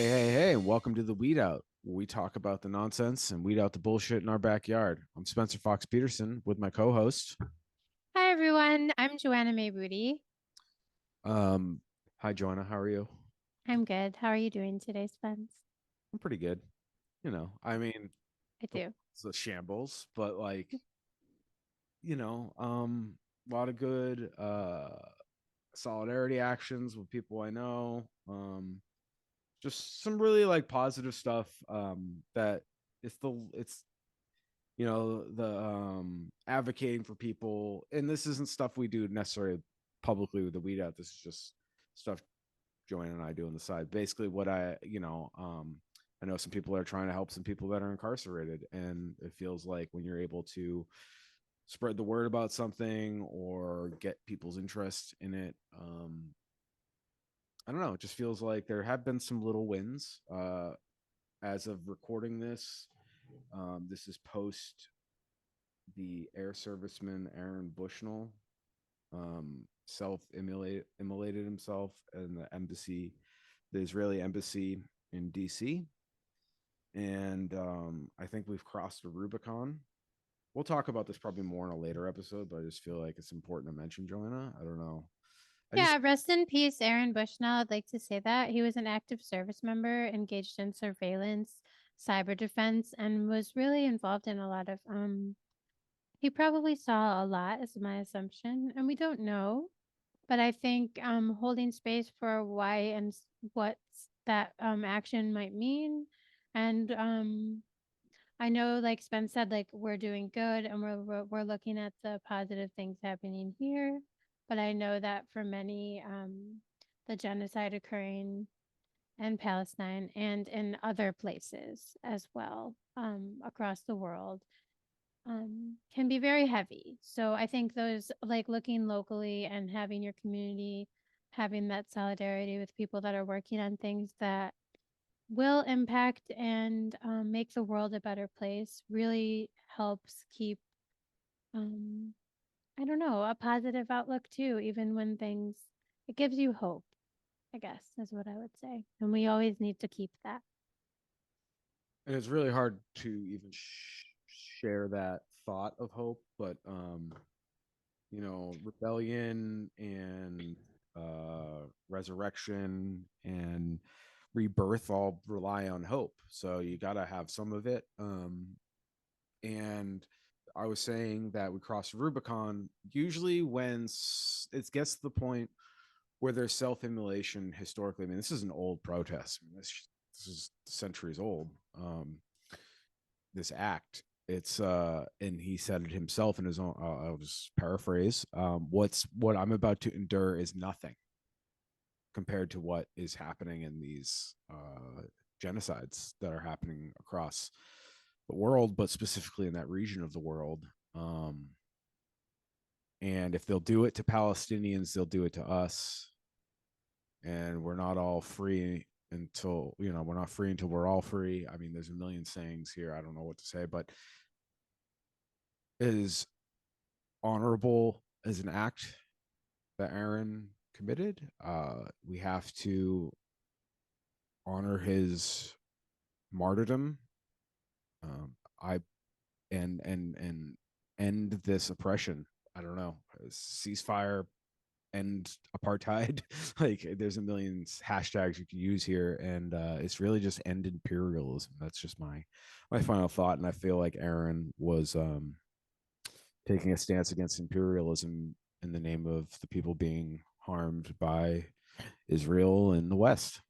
Hey, welcome to the Weedout, where we talk about the nonsense and weed out the bullshit in our backyard. I'm Spencer Fox Peterson with my co host. Hi everyone, I'm Joanna May Rudy. Um, Hi, Joanna. How are you? I'm good. How are you doing today, Spence? I'm pretty good. I mean, I do. it's a shambles, but a lot of good solidarity actions with people I know. Just some really positive stuff that it's the advocating for people, and this isn't stuff we do necessarily publicly with the weed out. This is just stuff Joanne and I do on the side. Basically what I know some people are trying to help some people that are incarcerated, and it feels like when you're able to spread the word about something or get people's interest in it, I don't know, it just feels like there have been some little wins as of recording this. This is post the air serviceman Aaron Bushnell self-immolated himself in the embassy, the Israeli embassy in DC. And I think we've crossed the Rubicon. We'll talk about this probably more in a later episode, but I just feel like it's important to mention, Joanna. I don't know. I just, Yeah, rest in peace, Aaron Bushnell. I'd like to say that he was an active service member engaged in surveillance, cyber defense, and was really involved in a lot of he probably saw a lot, is my assumption, and we don't know. But I think holding space for why and what that action might mean, and I know, like Spence said, like we're doing good and we're looking at the positive things happening here, but I know that for many, the genocide occurring in Palestine and in other places as well, across the world, can be very heavy. So I think those like looking locally and having your community, having that solidarity with people that are working on things that will impact and make the world a better place really helps keep um, I don't know, a positive outlook too, even when things it gives you hope, I guess is what I would say, and we always need to keep that. and it's really hard to even share that thought of hope, but rebellion and resurrection and rebirth all rely on hope. So you got to have some of it. And I was saying that we cross Rubicon usually when it gets to the point where there's self-immolation historically. I mean, this is an old protest. I mean, this is centuries old. This act, it's and he said it himself in his own, I'll just paraphrase, what I'm about to endure is nothing compared to what is happening in these genocides that are happening across the world, but specifically in that region of the world. And if they'll do it to Palestinians, they'll do it to us. And we're not all free until, we're not free until we're all free. I mean, there's a million sayings here. I don't know what to say, but it is honorable as an act that Aaron committed. We have to honor his martyrdom. I and end this oppression. I don't know, ceasefire, end apartheid. Like there's a million hashtags you can use here, and it's really just end imperialism. That's just my final thought, and I feel like Aaron was taking a stance against imperialism in the name of the people being harmed by Israel in the West.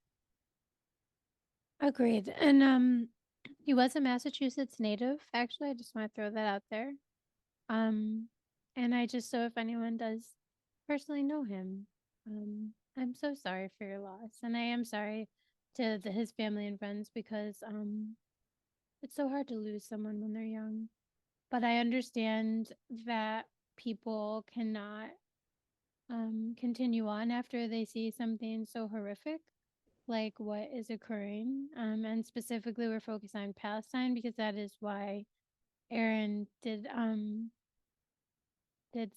Agreed. And he was a Massachusetts native. Actually, I just want to throw that out there. Um, and I just so if anyone does personally know him, I'm so sorry for your loss, and I am sorry to his family and friends because it's so hard to lose someone when they're young. But I understand that people cannot continue on after they see something so horrific like what is occurring. And specifically, we're focused on Palestine because that is why Aaron did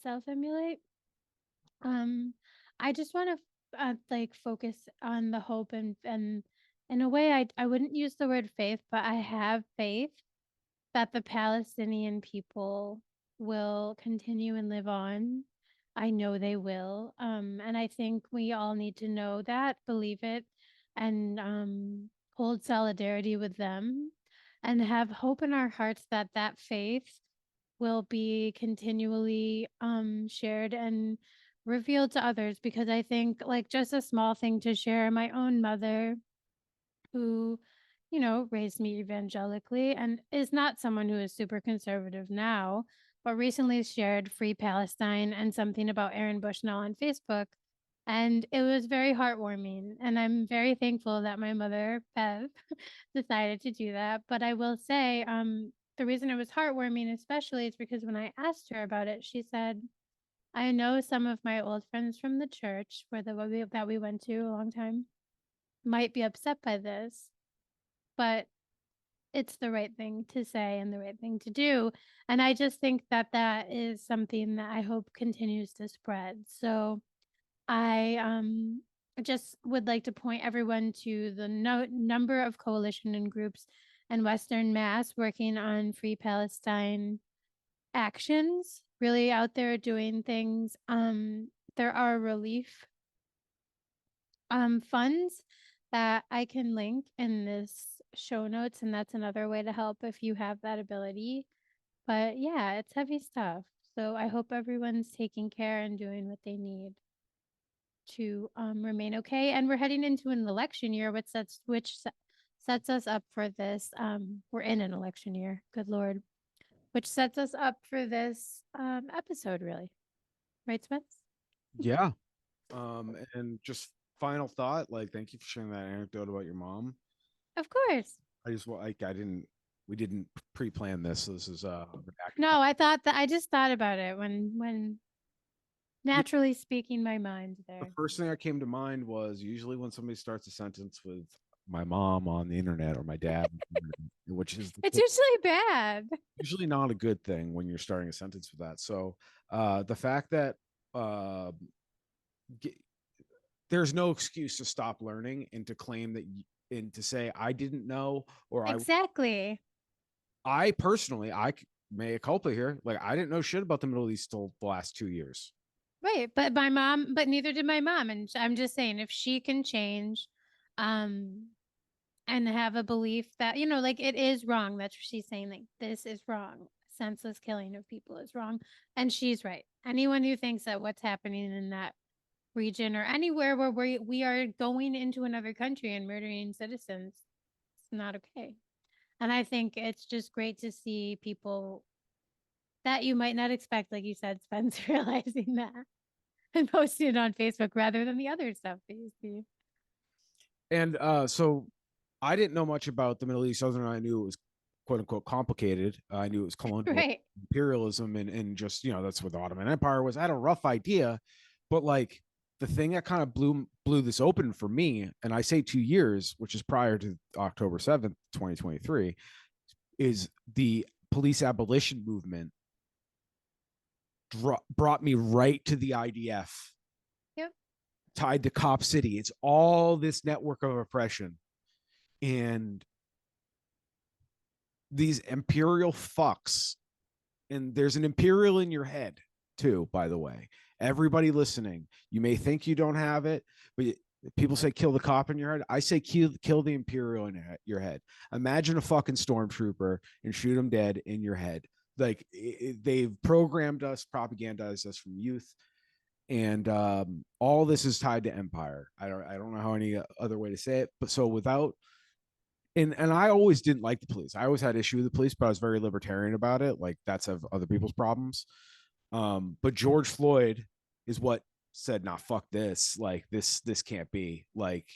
self-emulate. Um, I just want to like focus on the hope and in a way, I wouldn't use the word faith, but I have faith that the Palestinian people will continue and live on. I know they will. And I think we all need to know that, believe it, and hold solidarity with them and have hope in our hearts that that faith will be continually shared and revealed to others, because I think, like, just a small thing to share, my own mother, who, raised me evangelically and is not someone who is super conservative now, but recently shared Free Palestine and something about Aaron Bushnell on Facebook. And it was very heartwarming. And I'm very thankful that my mother, Bev, decided to do that. But I will say, the reason it was heartwarming, especially, is because when I asked her about it, she said, I know some of my old friends from the church that we went to a long time might be upset by this, but it's the right thing to say and the right thing to do. And I just think that that is something that I hope continues to spread. So I just would like to point everyone to the number of coalition and groups in Western Mass working on Free Palestine actions, really out there doing things. There are relief funds that I can link in this show notes, and that's another way to help if you have that ability. But yeah, it's heavy stuff. So I hope everyone's taking care and doing what they need to remain okay. And we're heading into an election year, sets us up for this. We're in an election year, good lord, which sets us up for this episode, really. Right, Spence? Yeah. And just final thought, like, thank you for sharing that anecdote about your mom. Of course. I just like we didn't pre-plan this. So this is No, I thought that I just thought about it when Yeah, naturally speaking my mind the there. first thing that came to mind was usually when somebody starts a sentence with my mom on the internet or my dad, which is It's usually bad. usually not a good thing when you're starting a sentence with that. So the fact that uh, there's no excuse to stop learning and to claim that and to say I didn't know or Exactly. I personally I may a culpa here, like I didn't know shit about the Middle East till the last 2 years. Right. But neither did my mom. And I'm just saying, if she can change, um, and have a belief that, like, it is wrong. That's what she's saying. Like, this is wrong. Senseless killing of people is wrong. And she's right. Anyone who thinks that what's happening in that region or anywhere where we are going into another country and murdering citizens, it's not okay. And I think it's just great to see people that you might not expect, like you said, Spence, realizing that and posting it on Facebook rather than the other stuff that you see. And so I didn't know much about the Middle East other than I knew it was quote unquote complicated. I knew it was colonial Right. imperialism and just, that's what the Ottoman Empire was. I had a rough idea, but like the thing that kind of blew this open for me, and I say 2 years, which is prior to October 7th, 2023, is the police abolition movement brought me right to the IDF, Yep. tied to Cop City. It's all this network of oppression. And these imperial fucks, and there's an imperial in your head too, by the way. Everybody listening, you may think you don't have it, but people say kill the cop in your head. I say kill the imperial in your head. Imagine a fucking stormtrooper and shoot him dead in your head. Like they've programmed us, propagandized us from youth, and all this is tied to empire. I don't know how any other way to say it, but so without and I always didn't like the police. I always had issue with the police, but I was very libertarian about it. Like that's of other people's problems. But George Floyd is what said, "Nah, fuck this. Like this can't be. Like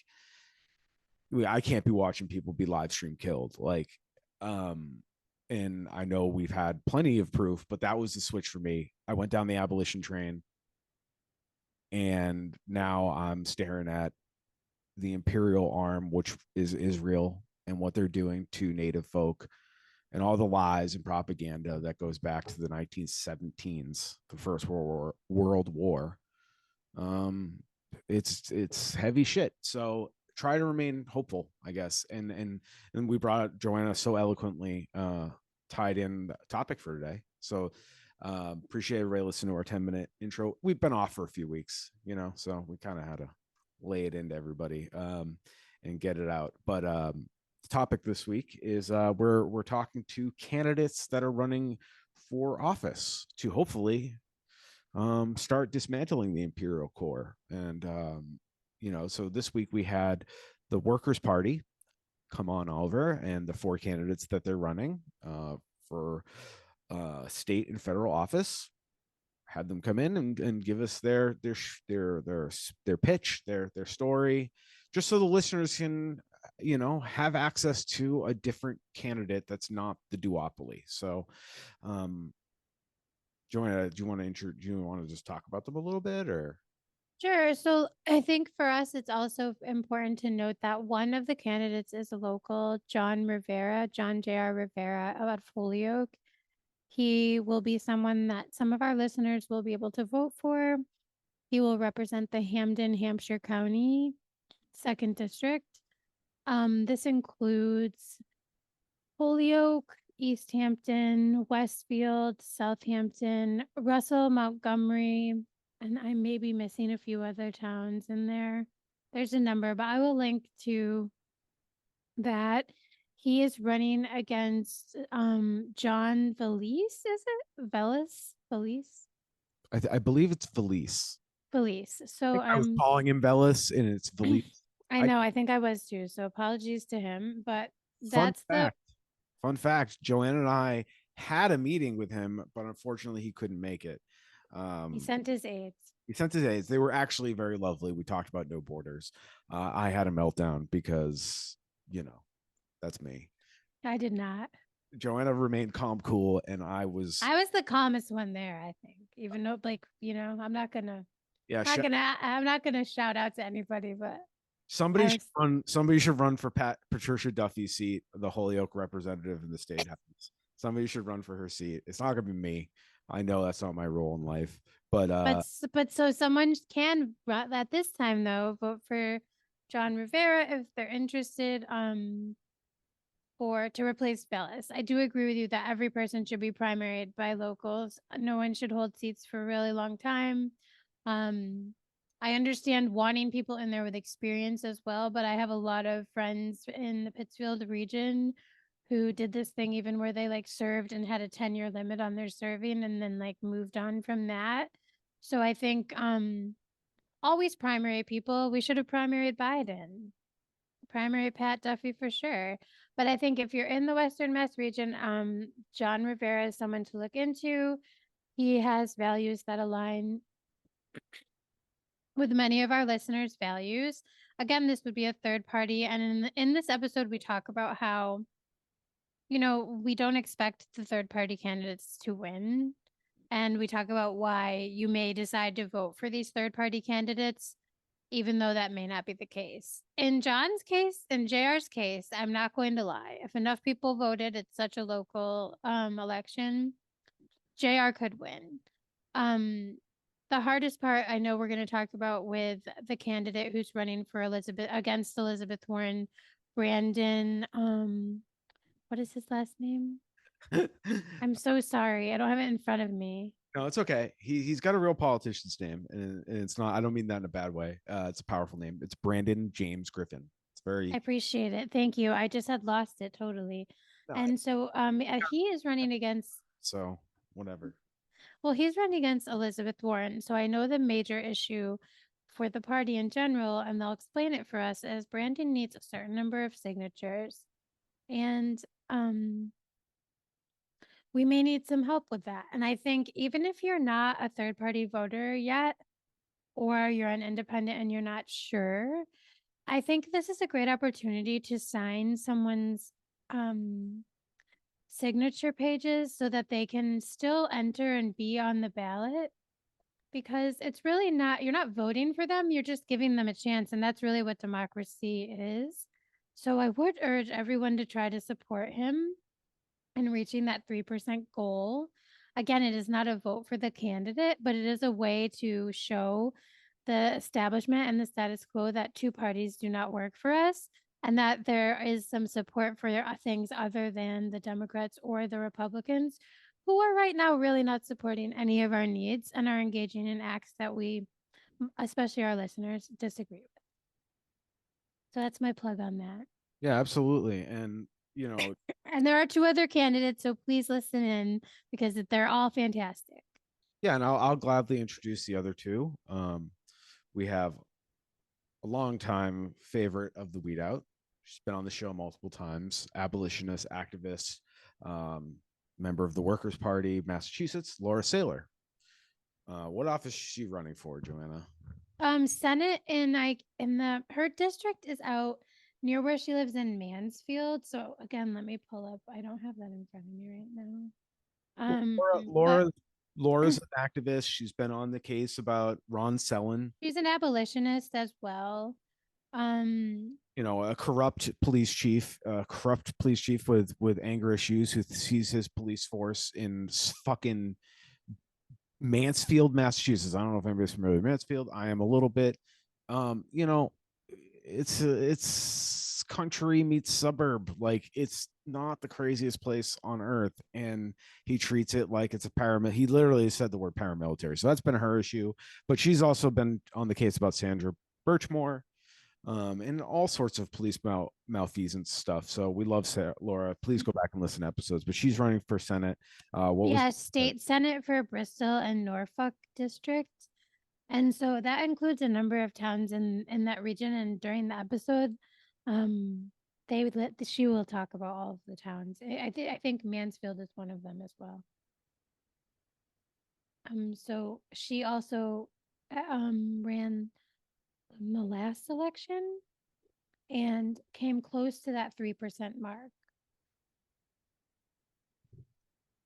I can't be watching people be live stream killed. Like, and I know we've had plenty of proof, but that was the switch for me. I went down the abolition train, and now I'm staring at the imperial arm, which is Israel, and what they're doing to native folk and all the lies and propaganda that goes back to the 1917s, the First World War. It's heavy shit. So try to remain hopeful, I guess. And we brought Joanna so eloquently tied in the topic for today. So appreciate everybody listening to our 10-minute intro. We've been off for a few weeks, so we kind of had to lay it into everybody and get it out. But the topic this week is we're talking to candidates that are running for office to hopefully start dismantling the imperial core. And so this week we had the Workers' Party come on over, and the 4 candidates that they're running for state and federal office, had them come in and give us their pitch, their story, just so the listeners can have access to a different candidate that's not the duopoly. So Joanna, do you want to just talk about them a little bit, or? Sure. So I think for us, it's also important to note that one of the candidates is a local, John J.R. Rivera out of Holyoke. He will be someone that some of our listeners will be able to vote for. He will represent the Hamden, Hampshire County, 2nd District. This includes Holyoke, East Hampton, Westfield, Southampton, Russell, Montgomery, and I may be missing a few other towns in there. There's a number, but I will link to that. He is running against John Valise, is it? Valise? I believe it's Valise. Valise. So I was calling him Velis, and it's Valise. I know, I think I was too. So apologies to him, but Fun that's fact, Joanna and I had a meeting with him, but unfortunately he couldn't make it. He sent his aides. They were actually very lovely. We talked about no borders. I had a meltdown because that's me. I did not. Joanna remained calm, cool, and I was the calmest one there, I think. Even though, I'm not gonna shout out to anybody, but somebody should run for Patricia Duffy's seat, the Holyoke representative in the state house. Somebody should run for her seat. It's not gonna be me. I know that's not my role in life, but so someone can at this time though vote for John Rivera if they're interested. To replace Bellis. I do agree with you that every person should be primaried by locals. No one should hold seats for a really long time. I understand wanting people in there with experience as well, but I have a lot of friends in the Pittsfield region who did this thing even where they served and had a 10-year limit on their serving and then moved on from that. So I think always primary people. We should have primaried Biden. Primary Pat Duffy for sure. But I think if you're in the Western Mass region, John Rivera is someone to look into. He has values that align with many of our listeners' values. Again, this would be a third party. And in this episode, we talk about how, we don't expect the third party candidates to win. And we talk about why you may decide to vote for these third party candidates, even though that may not be the case. In John's case, in JR's case, I'm not going to lie. If enough people voted, it's such a local election, JR could win. The hardest part I know we're going to talk about with the candidate who's running for against Elizabeth Warren, Brandon, what is his last name? I'm so sorry. I don't have it in front of me. No, it's okay. He's got a real politician's name, and it's not. I don't mean that in a bad way. It's a powerful name. It's Brandon James Griffin. It's very. I appreciate it. Thank you. I just had lost it totally. No, and so he is running against. So whatever. Well, he's running against Elizabeth Warren. So I know the major issue for the party in general, and they'll explain it for us, is Brandon needs a certain number of signatures, and we may need some help with that. And I think even if you're not a third party voter yet, or you're an independent and you're not sure, I think this is a great opportunity to sign someone's signature pages so that they can still enter and be on the ballot, because it's really not, you're not voting for them, you're just giving them a chance. And that's really what democracy is. So I would urge everyone to try to support him in reaching that 3% goal. Again, it is not a vote for the candidate, but it is a way to show the establishment and the status quo that two parties do not work for us, and that there is some support for things other than the Democrats or the Republicans, who are right now really not supporting any of our needs and are engaging in acts that we, especially our listeners, disagree with. So that's my plug on that. Yeah, absolutely. And you know, And there are two other candidates, so please listen in because they're all fantastic. yeah, and I'll gladly introduce the other two. We have a longtime favorite of the weedout. She's been on the show multiple times. Abolitionist, activist, um, member of the Workers' Party, Massachusetts, Laura Saylor. What office is she running for, Joanna? Senate in the her district is out near where she lives in Mansfield. So again, let me pull up. I don't have that in front of me right now. Laura, But Laura Laura's an activist. She's been on the case about Ron Selin. she's an abolitionist as well. You know, a corrupt police chief with anger issues who sees his police force in fucking Mansfield, Massachusetts. I don't know if anybody's familiar with Mansfield. I am a little bit. You know, it's country meets suburb. Like it's not the craziest place on earth, and he treats it like it's a paramilitary. He literally said the word paramilitary, so that's been her issue. But she's also been on the case about Sandra Birchmore, and all sorts of police malfeasance stuff. So we love Sarah, Laura. Please go back and listen to episodes. But she's running for Senate. What was state Senate for Bristol and Norfolk district. And so that includes a number of towns in that region. And during the episode, she will talk about all of the towns. I think Mansfield is one of them as well. So she also ran the last election and came close to that 3% mark.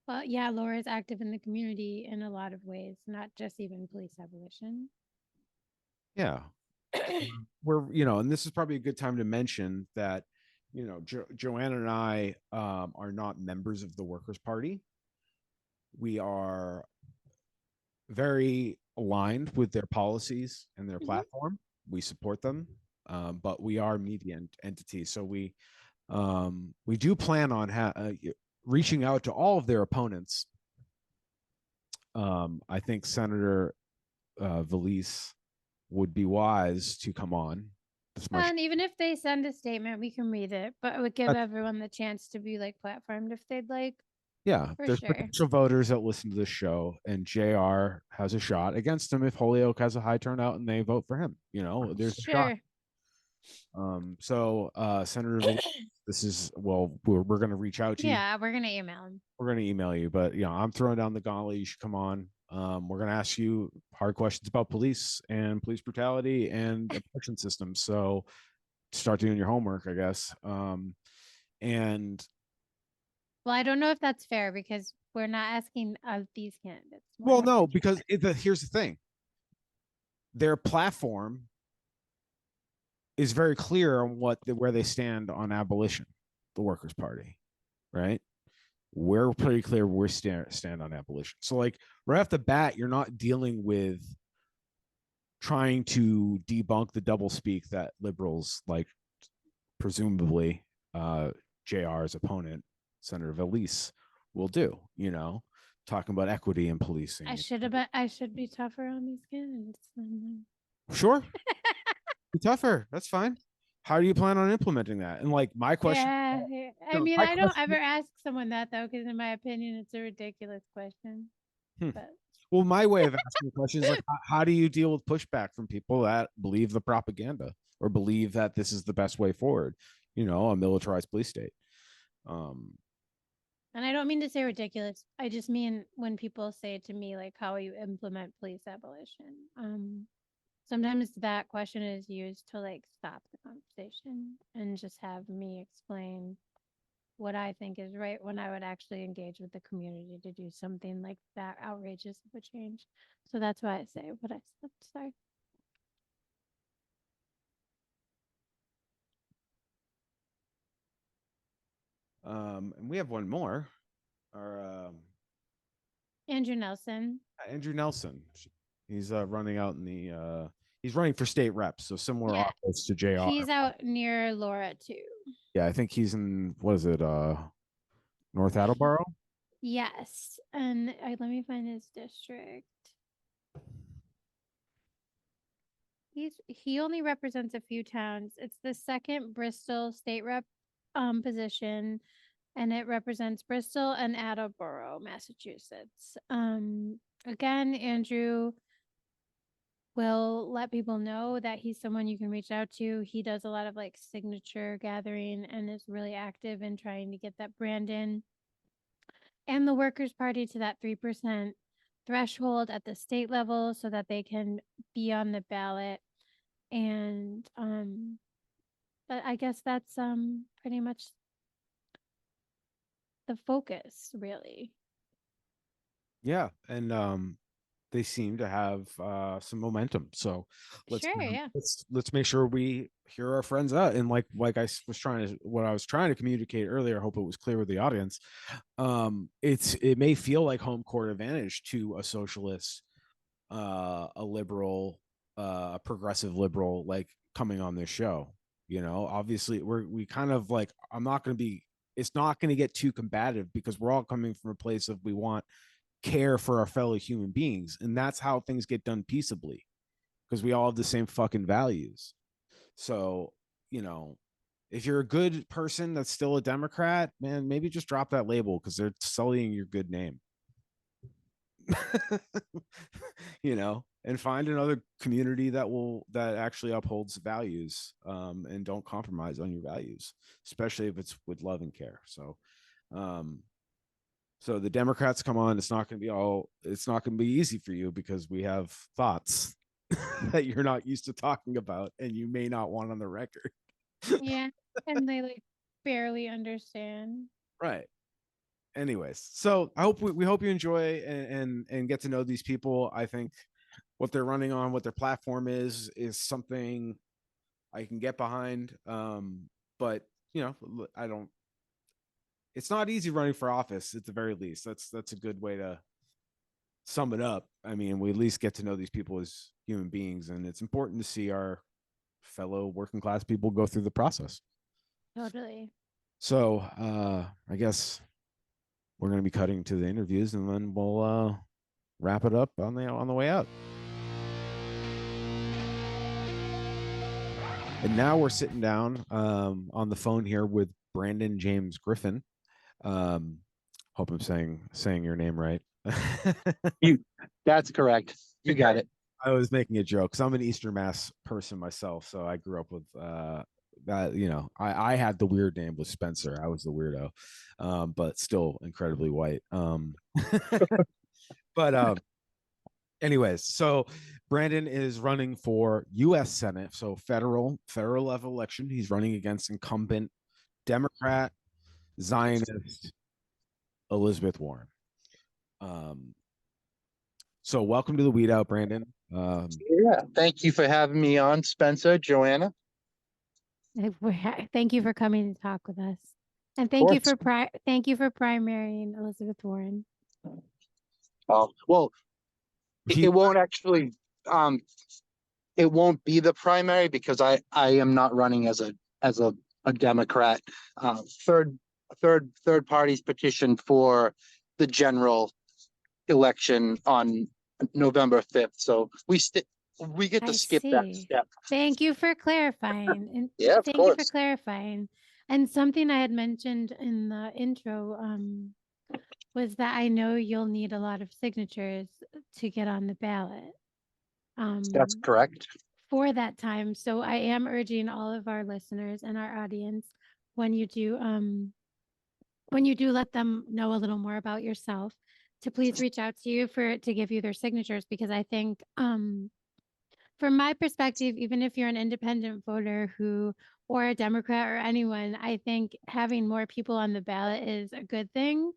Well, yeah, Laura is active in the community in a lot of ways, not just even police abolition. Yeah. We're, you know, and this is probably a good time to mention that, you know, Joanna and I are not members of the Workers' Party. We are very aligned with their policies and their platform. We support them, but we are media entities. So we do plan on reaching out to all of their opponents. I think Senator Valise would be wise to come on. And even if they send a statement, we can read it, but it would give everyone the chance to be like platformed if they'd like. Yeah, for there's sure. potential voters that listen to this show, and JR has a shot against him if Holyoke has a high turnout and they vote for him. You know, there's a shot. So Senator, this is we're going to reach out to you. Yeah, we're gonna email him. We're going to email you, but yeah, I'm throwing down the gauntlet. You should come on. We're going to ask you hard questions about police and police brutality and oppression systems. So start doing your homework, I guess. And well, I don't know if that's fair because we're not asking of these candidates. Well, no, because here's the thing. Their platform is very clear on where they stand on abolition, the Workers' Party, right? We're pretty clear where we stand on abolition. So, like right off the bat, you're not dealing with trying to debunk the doublespeak that liberals, like presumably JR's opponent, Senator Valise, will do. You know, talking about equity and policing. I should be tougher on these candidates. Sure. Be tougher. That's fine. How do you plan on implementing that? And like my question. Yeah, I mean, I don't ever ask someone that though, because in my opinion, it's a ridiculous question. But well, my way of asking the question is like, how do you deal with pushback from people that believe the propaganda or believe that this is the best way forward? You know, a militarized police state. And I don't mean to say ridiculous. I just mean when people say to me, like, how will you implement police abolition? Sometimes that question is used to like stop the conversation and just have me explain what I think is right when I would actually engage with the community to do something like that outrageous of a change. So that's why I say what I said. Sorry. And we have one more. Our Andrew Nelson. Andrew Nelson. He's running out in the He's running for state rep, so similar Yeah. office to JR. He's out near Laura too. Yeah, I think he's in, what is it, North He, Attleboro? yes. And let me find his district. He only represents a few towns. It's the second Bristol state rep position, and it represents Bristol and Attleboro, Massachusetts. Again, Andrew will let people know that he's someone you can reach out to. He does a lot of like signature gathering and is really active in trying to get that Brandon and the Workers' Party to that 3% threshold at the state level so that they can be on the ballot. And but I guess that's pretty much the focus, really. Yeah, and they seem to have some momentum. So Sure, yeah. let's make sure we hear our friends out. And like I was trying to, what I was trying to communicate earlier, I hope it was clear with the audience. It may feel like home court advantage to a socialist, a liberal, a progressive liberal, like coming on this show. You know, obviously we kind of like, I'm not going to be, it's not going to get too combative because we're all coming from a place of we want care for our fellow human beings, and that's how things get done peaceably because we all have the same fucking values. So, you know, if you're a good person that's still a Democrat, man, maybe just drop that label because they're sullying your good name. You know, and find another community that actually upholds values, and don't compromise on your values, especially if it's with love and care. Um, so the Democrats come on, it's not going to be easy for you because we have thoughts that you're not used to talking about and you may not want on the record. Yeah. And they like barely understand. Right. Anyways, so I hope we hope you enjoy and get to know these people. I think what they're running on, what their platform is something I can get behind. But you know, I don't. It's not easy running for office at the very least. That's a good way to sum it up. I mean, we at least get to know these people as human beings, and it's important to see our fellow working class people go through the process. Totally. So I guess we're going to be cutting to the interviews, and then we'll wrap it up on the way out. And now we're sitting down on the phone here with Brandon James Griffin. Hope I'm saying your name right. That's correct. You got it. I was making a joke because I'm an Eastern Mass person myself, so I grew up with that. You know, I had the weird name with Spencer. I was the weirdo, but still incredibly white. But anyways, so Brandon is running for U.S. Senate, so federal level election. He's running against incumbent Democrat Zionist Elizabeth Warren. So welcome to the Weedout, Brandon. Yeah. Thank you for having me on, Spencer, Joanna. Thank you for coming to talk with us. And Of course. thank you for primarying Elizabeth Warren. Oh, well, it won't actually it won't be the primary because I am not running as a Democrat. Third parties petitioned for the general election on November 5th. So we get to skip that step. Thank you for clarifying. And Yeah, of thank course. you for clarifying. And something I had mentioned in the intro was that I know you'll need a lot of signatures to get on the ballot. That's correct. For that time. So I am urging all of our listeners and our audience, when you do let them know a little more about yourself, to please reach out to you to give you their signatures, because I think from my perspective, even if you're an independent voter or a Democrat or anyone, I think having more people on the ballot is a good thing.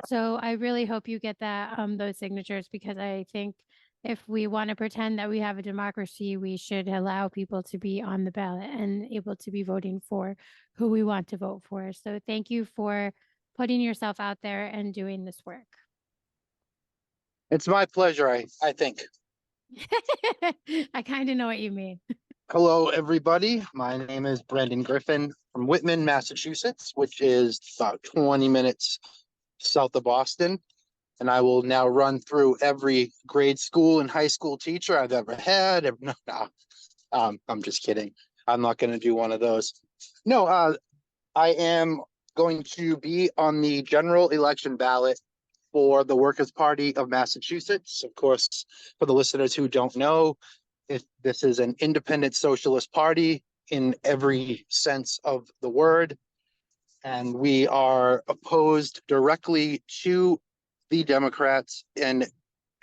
So I really hope you get those signatures, because I think if we want to pretend that we have a democracy, we should allow people to be on the ballot and able to be voting for who we want to vote for. So thank you for putting yourself out there and doing this work. It's my pleasure, I think. I kind of know what you mean. Hello, everybody. My name is Brendan Griffin from Whitman, Massachusetts, which is about 20 minutes south of Boston. And I will now run through every grade school and high school teacher I've ever had. No, I'm just kidding. I'm not going to do one of those. No, I am going to be on the general election ballot for the Workers' Party of Massachusetts. Of course, for the listeners who don't know, this is an independent socialist party in every sense of the word. And we are opposed directly to the Democrats, and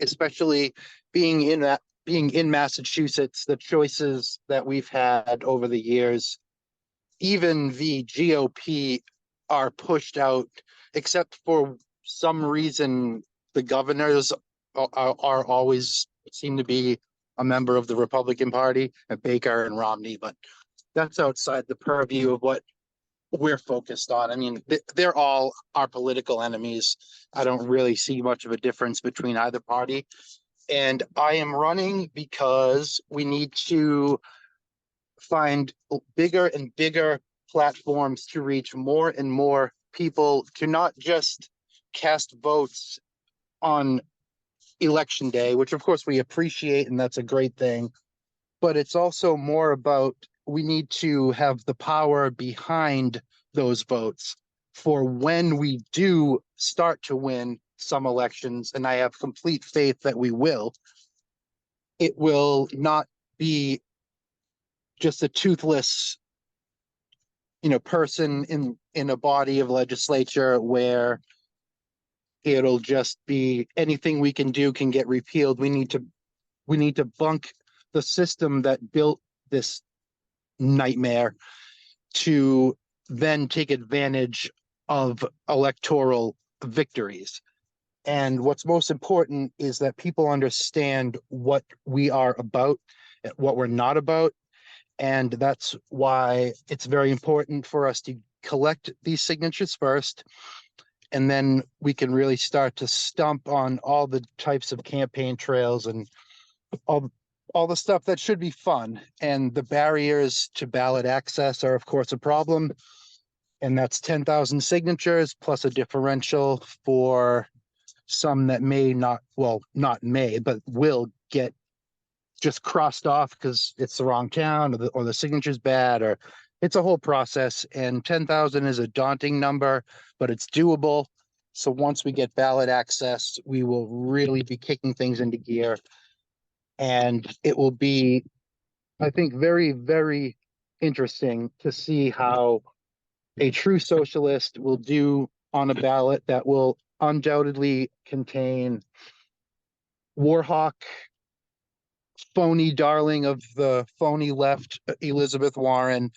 especially being in Massachusetts, the choices that we've had over the years, even the GOP are pushed out, except for some reason the governors are always seem to be a member of the Republican Party, and Baker and Romney, but that's outside the purview of what we're focused on. I mean, they're all our political enemies. I don't really see much of a difference between either party. And I am running because we need to find bigger and bigger platforms to reach more and more people, to not just cast votes on election day, which of course we appreciate, and that's a great thing. But it's also more about, we need to have the power behind those votes for when we do start to win some elections, and I have complete faith that we will. It will not be just a toothless, person in a body of legislature where it'll just be anything we can do can get repealed. We need to bunk the system that built this nightmare to then take advantage of electoral victories. And what's most important is that people understand what we are about, what we're not about. And that's why it's very important for us to collect these signatures first. And then we can really start to stump on all the types of campaign trails and all the stuff that should be fun. And the barriers to ballot access are, of course, a problem. And that's 10,000 signatures plus a differential for some that may not, well, not may, but will get just crossed off because it's the wrong town, or the signature's bad, or it's a whole process. And 10,000 is a daunting number, but it's doable. So once we get ballot access, we will really be kicking things into gear. And it will be, I think, very, very interesting to see how a true socialist will do on a ballot that will undoubtedly contain Warhawk, phony darling of the phony left, Elizabeth Warren,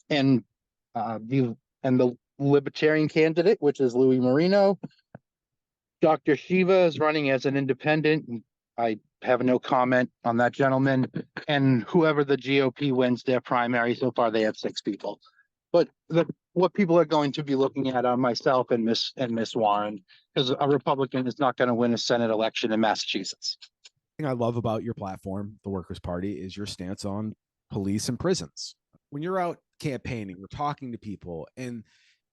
and the libertarian candidate, which is Louis Marino. Dr. Shiva is running as an independent. I have no comment on that gentleman. And whoever the GOP wins their primary, so far they have 6 people. But what people are going to be looking at are myself and Miss Warren, because a Republican is not going to win a Senate election in Massachusetts. Thing I love about your platform, the Workers' Party, is your stance on police and prisons. When you're out campaigning, we're talking to people, and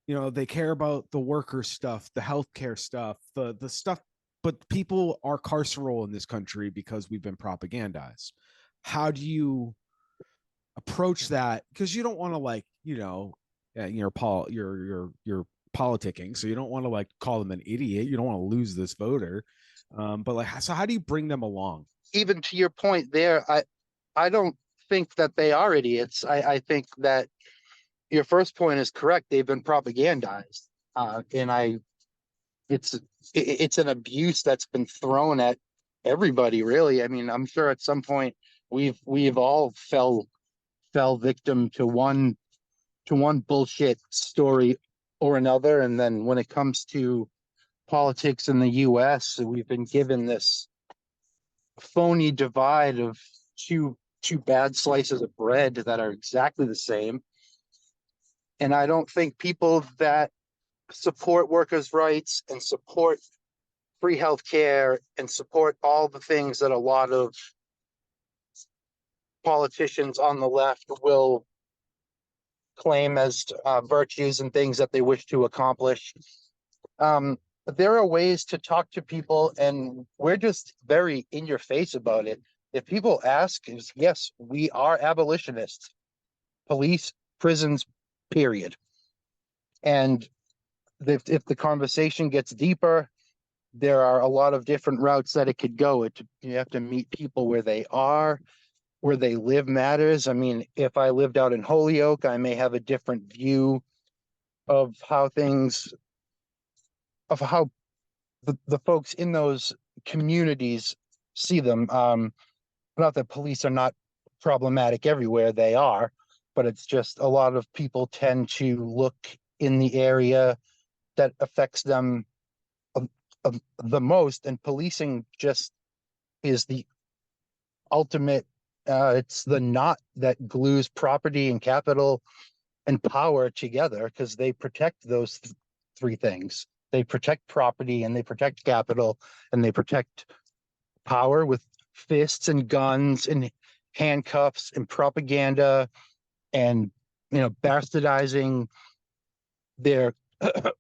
they care about the worker stuff, the healthcare stuff, the stuff, but people are carceral in this country because we've been propagandized. How do you approach that? Because you don't want to you're politicking, so you don't want to call them an idiot. You don't want to lose this voter. But so how do you bring them along? Even to your point there, I don't think that they are idiots. I think that your first point is correct. They've been propagandized, and it's an abuse that's been thrown at everybody, really. I mean, I'm sure at some point we've all fell victim to one bullshit story or another. And then when it comes to politics in the US, we've been given this phony divide of two bad slices of bread that are exactly the same. And I don't think people that support workers' rights and support free healthcare and support all the things that a lot of politicians on the left will claim as virtues and things that they wish to accomplish. But there are ways to talk to people, and we're just very in your face about it. If people ask, is yes, we are abolitionists, police, prisons, period. And if the conversation gets deeper, there are a lot of different routes that it could go. You have to meet people where they are, where they live matters. I mean, if I lived out in Holyoke, I may have a different view of how things, of how the folks in those communities see them. Not that police are not problematic everywhere, they are, but it's just a lot of people tend to look in the area that affects them the most, and policing just is the ultimate, it's the knot that glues property and capital and power together, because they protect those three things. They protect property, and they protect capital, and they protect power with fists and guns and handcuffs and propaganda, and bastardizing their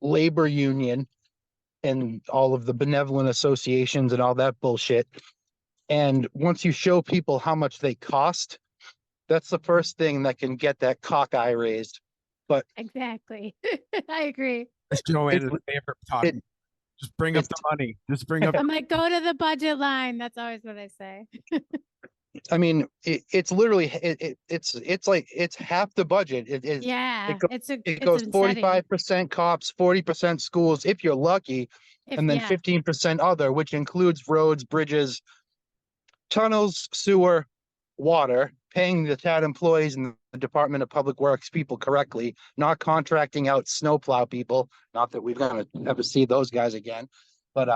labor union and all of the benevolent associations and all that bullshit. And once you show people how much they cost, that's the first thing that can get that cockeye raised. But Exactly. I agree. That's Joanna's favorite topic. Just bring up the money. Just bring up. I'm like, go to the budget line. That's always what I say. I mean, it's literally it's like it's half the budget. Yeah, it goes 45% cops, 40% schools if you're lucky, and then 15% other, which includes roads, bridges, tunnels, sewer, water, paying the TAD employees and the Department of Public Works people correctly, not contracting out snowplow people. Not that we're gonna ever see those guys again, but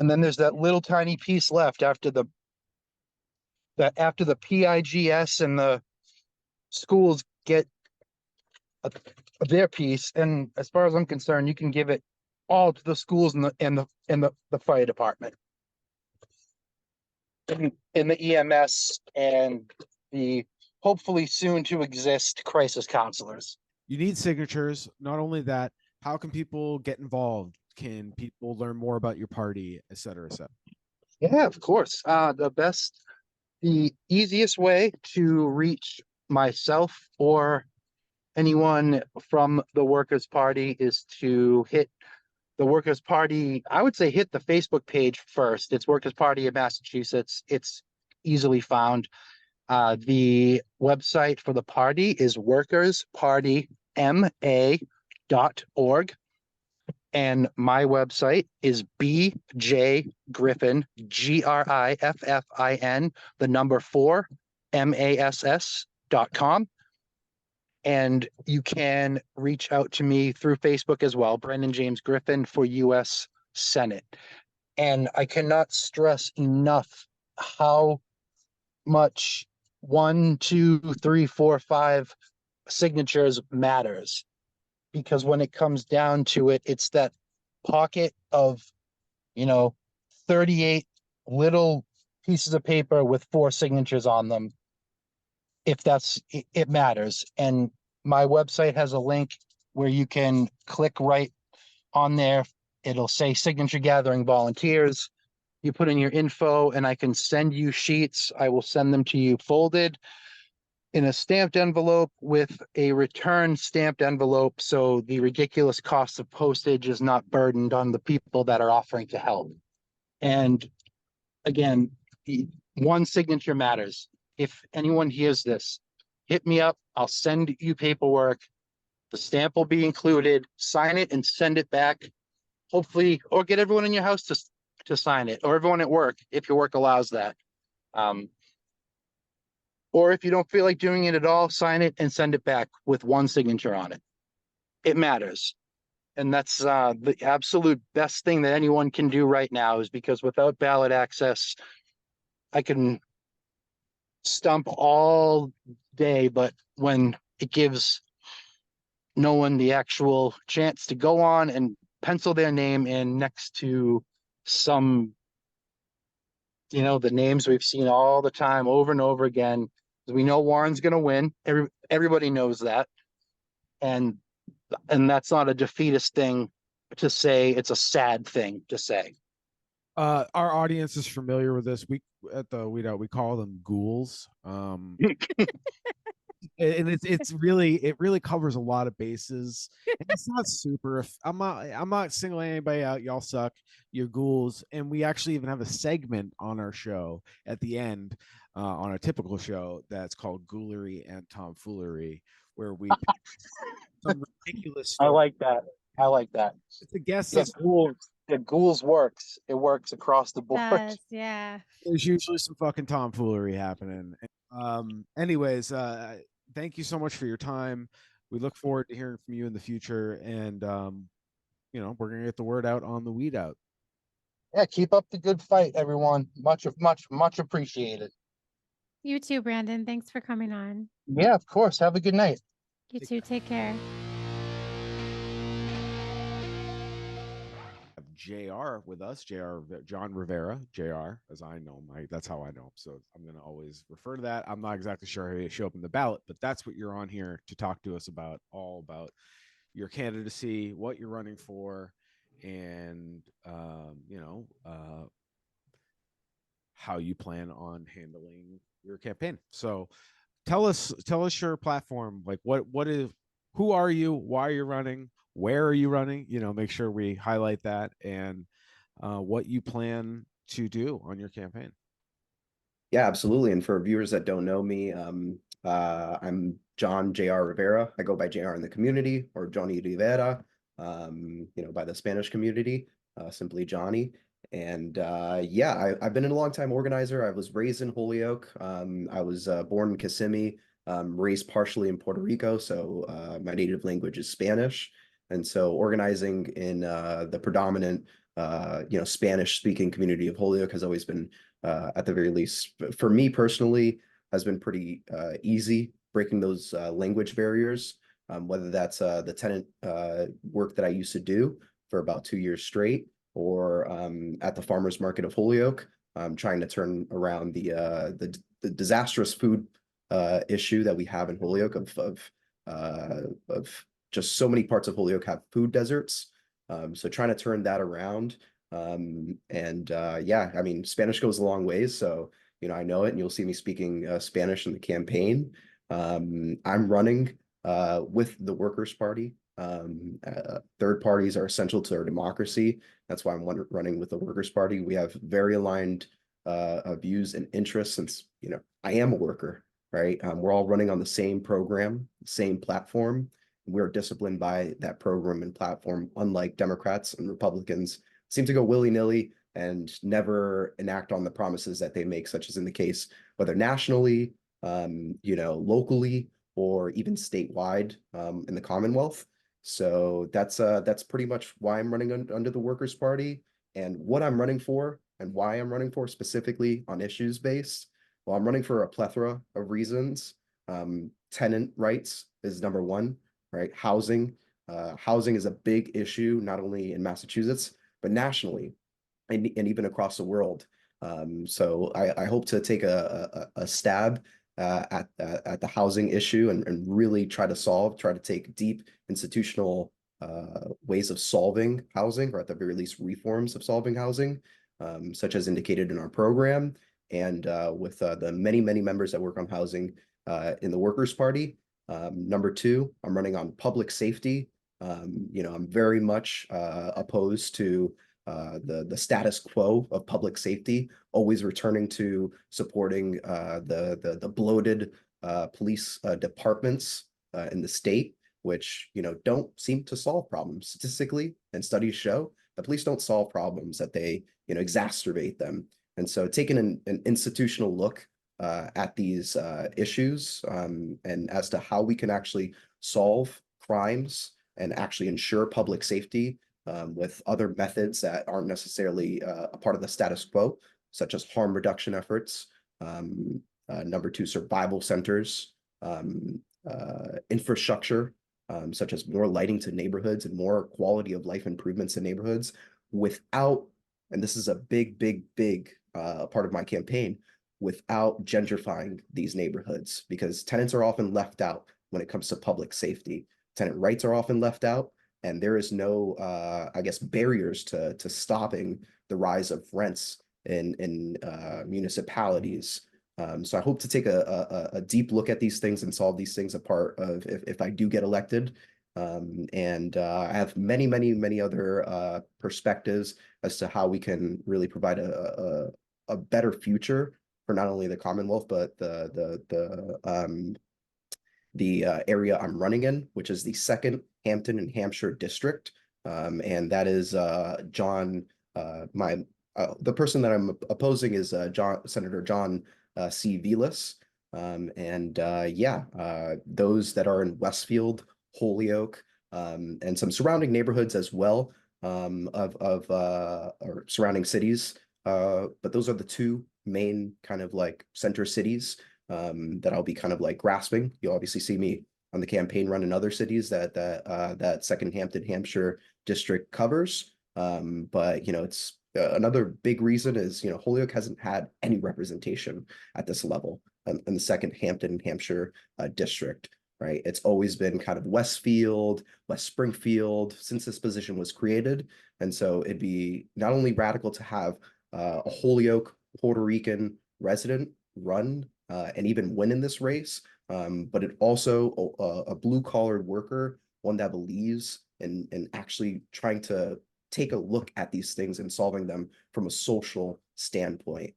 and then there's that little tiny piece left after the PIGS and the schools get their piece. And as far as I'm concerned, you can give it all to the schools and the fire department, in the EMS, and the hopefully soon to exist crisis counselors. You need signatures. Not only that, how can people get involved? Can people learn more about your party, et cetera, et cetera? Yeah, of course. The easiest way to reach myself or anyone from the Workers' Party is to hit the Workers' Party. I would say hit the Facebook page first. It's Workers' Party of Massachusetts. It's easily found. The website for the party is workerspartyma.org. And my website is bjgriffin, GRIFFIN, the number 4, MASS.com. And you can reach out to me through Facebook as well, Brendan James Griffin for U.S. Senate. And I cannot stress enough how much 1, 2, 3, 4, 5 signatures matters. Because when it comes down to it, it's that pocket of, 38 little pieces of paper with 4 signatures on them. If it matters. And my website has a link where you can click right on there. It'll say signature gathering volunteers. You put in your info and I can send you sheets. I will send them to you folded in a stamped envelope with a return stamped envelope, so the ridiculous cost of postage is not burdened on the people that are offering to help. And again, one signature matters. If anyone hears this, hit me up. I'll send you paperwork. The stamp will be included. Sign it and send it back. Hopefully, or get everyone in your house to sign it, or everyone at work if your work allows that. Or if you don't feel like doing it at all, sign it and send it back with one signature on it. It matters. And that's the absolute best thing that anyone can do right now, is because without ballot access, I can stump all day, but when it gives no one the actual chance to go on and pencil their name in next to some the names we've seen all the time over and over again. We know Warren's going to win. Everybody knows that. And that's not a defeatist thing to say. It's a sad thing to say. Our audience is familiar with this. We at the weedout we call them ghouls. And it really covers a lot of bases. And it's not super. I'm not singling anybody out. Y'all suck. You're ghouls. And we actually even have a segment on our show at the end, on a typical show that's called Ghoulery and Tomfoolery, where we pick some ridiculous I story. like that. I like that. It's a guest. Yeah, ghouls works. It works across the board. Does, yeah. There's usually some fucking tomfoolery happening. Anyways, thank you so much for your time. We look forward to hearing from you in the future, and we're gonna get the word out on the weed out. Yeah, keep up the good fight, everyone. Much appreciated. You too, Brandon. Thanks for coming on. Yeah, of course. Have a good night. You too. Take care. JR with us, John Rivera, JR, as I know him. That's how I know him. So I'm going to always refer to that. I'm not exactly sure how you show up in the ballot, but that's what you're on here to talk to us about, all about your candidacy, what you're running for, and, how you plan on handling your campaign. So tell us your platform. Like who are you? Why are you running? Where are you running? Make sure we highlight that, and what you plan to do on your campaign. Yeah, absolutely. And for viewers that don't know me, I'm John J.R. Rivera. I go by JR in the community, or Johnny Rivera, by the Spanish community, simply Johnny. And I've been a long-time organizer. I was raised in Holyoke. I was born in Kissimmee, raised partially in Puerto Rico, so my native language is Spanish. And so organizing in the predominant, Spanish-speaking community of Holyoke has always been, at the very least, for me personally, has been pretty easy breaking those language barriers, whether that's the tenant work that I used to do for about 2 years straight, or at the farmers market of Holyoke, trying to turn around the disastrous food issue that we have in Holyoke of just so many parts of Holyoke have food deserts. So trying to turn that around. Spanish goes a long ways. So, I know it, and you'll see me speaking Spanish in the campaign. I'm running with the Workers' Party. Third parties are essential to our democracy. That's why I'm running with the Workers' Party. We have very aligned views and interests, since, I am a worker, right? We're all running on the same program, same platform. We're disciplined by that program and platform, unlike Democrats and Republicans seem to go willy-nilly and never enact on the promises that they make, such as in the case, whether nationally, locally, or even statewide in the Commonwealth. So that's pretty much why I'm running under the Workers' Party, and what I'm running for and why I'm running for specifically on issues based. Well, I'm running for a plethora of reasons. Tenant rights is number one, right? Housing is a big issue, not only in Massachusetts, but nationally, and even across the world. So I hope to take a stab at the housing issue, and really try to take deep institutional ways of solving housing, or at the very least reforms of solving housing, such as indicated in our program, and with the many members that work on housing in the Workers' Party. Number two, I'm running on public safety. I'm very much opposed to the status quo of public safety, always returning to supporting the bloated police departments in the state, which don't seem to solve problems statistically, and studies show the police don't solve problems, that they exacerbate them. And so taking an institutional look at these issues, and as to how we can actually solve crimes and actually ensure public safety with other methods that aren't necessarily a part of the status quo, such as harm reduction efforts. Number two, survival centers, infrastructure, such as more lighting to neighborhoods and more quality of life improvements in neighborhoods, without, and this is a big a part of my campaign without gentrifying these neighborhoods, because tenants are often left out when it comes to public safety. Tenant rights are often left out, and there is no, I guess, barriers to stopping the rise of rents in municipalities. So I hope to take a deep look at these things and solve these things apart of if I do get elected. And I have many other perspectives as to how we can really provide a better future for not only the Commonwealth, but the area I'm running in, which is the second Hampton and Hampshire district. And that is John, the person that I'm opposing is Senator John C. Velas. Those that are in Westfield, Holyoke, and some surrounding neighborhoods as well, or surrounding cities. But those are the two main kind of like center cities that I'll be kind of like grasping. You'll obviously see me on the campaign run in other cities that second Hampton, Hampshire district covers. But it's another big reason is Holyoke hasn't had any representation at this level in the second Hampton, Hampshire district. Right, it's always been kind of Westfield, West Springfield since this position was created, and so it'd be not only radical to have a Holyoke Puerto Rican resident run and even win in this race, but it also a blue-collared worker, one that believes in actually trying to take a look at these things and solving them from a social standpoint.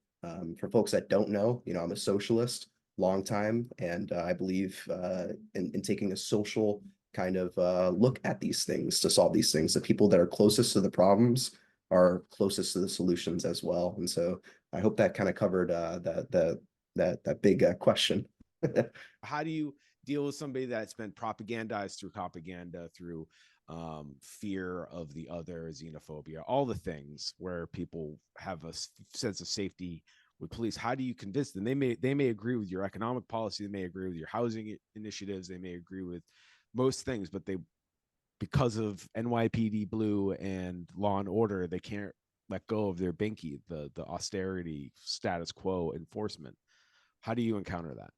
For folks that don't know, I'm a socialist, long time, and I believe in taking a social kind of look at these things to solve these things. The people that are closest to the problems are closest to the solutions as well. And so I hope that kind of covered that big question. How do you deal with somebody that's been propagandized through propaganda, through fear of the other, xenophobia, all the things where people have a sense of safety with police? How do you convince them? They may agree with your economic policy, they may agree with your housing initiatives, they may agree with most things, but because of NYPD Blue and Law and Order, they can't let go of their binky, the austerity status quo enforcement. How do you encounter that?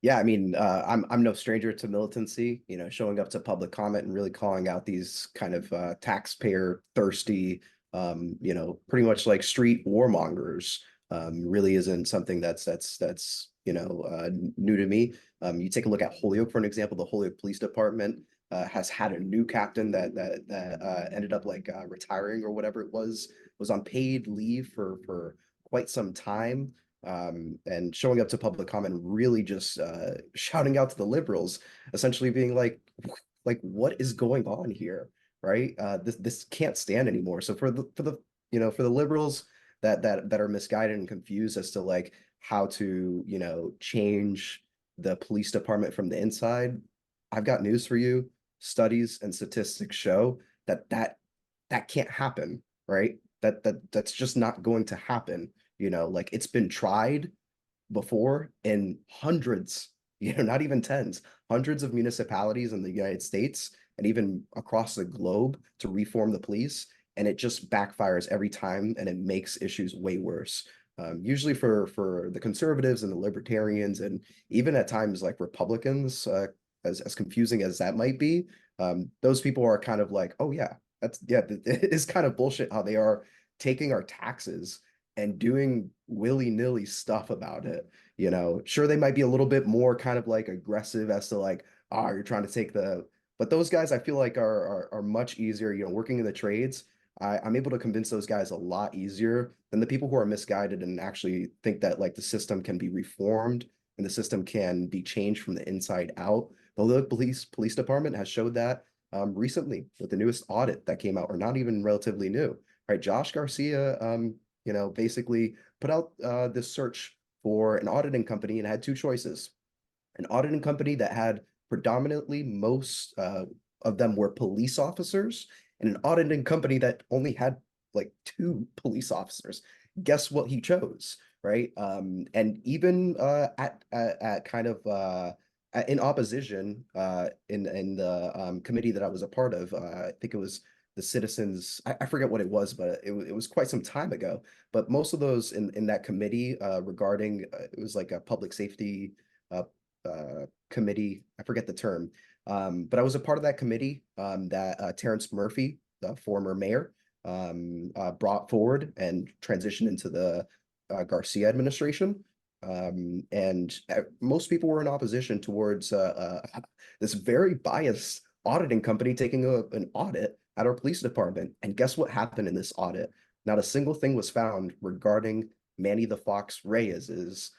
Yeah, I mean, I'm no stranger to militancy, showing up to public comment and really calling out these kind of taxpayer thirsty, pretty much like street warmongers. Really isn't something that's new to me. You take a look at Holyoke for an example. The Holyoke Police Department has had a new captain that ended up like retiring or whatever it was on paid leave for quite some time. And showing up to public comment, really just shouting out to the liberals, essentially being like what is going on here, right? This can't stand anymore. So for the liberals that are misguided and confused as to like how to change the police department from the inside, I've got news for you. Studies and statistics show that can't happen, right? That's just not going to happen. Like it's been tried before in hundreds, not even tens, hundreds of municipalities in the United States and even across the globe to reform the police. And it just backfires every time, and it makes issues way worse. Usually for the conservatives and the libertarians, and even at times like Republicans, as confusing as that might be, those people are kind of like, oh yeah, it is kind of bullshit how they are taking our taxes and doing willy-nilly stuff about it. Sure, they might be a little bit more kind of like aggressive as to like, you're trying to take but those guys I feel like are much easier, working in the trades. I'm able to convince those guys a lot easier than the people who are misguided and actually think that like the system can be reformed and the system can be changed from the inside out. The police department has showed that recently with the newest audit that came out, or not even relatively new, right? Josh Garcia, basically put out this search for an auditing company and had two choices. An auditing company that had predominantly most of them were police officers, and an auditing company that only had like 2 police officers. Guess what he chose, right? And even at kind of in opposition in the committee that I was a part of, I think it was the citizens, I forget what it was, but it was quite some time ago. But most of those in that committee regarding it was like a public safety uh, committee. I forget the term. But I was a part of that committee that Terrence Murphy, the former mayor, brought forward and transitioned into the Garcia administration. And most people were in opposition towards this very biased auditing company taking an audit at our police department. And guess what happened in this audit? Not a single thing was found regarding Manny the Fox Reyes's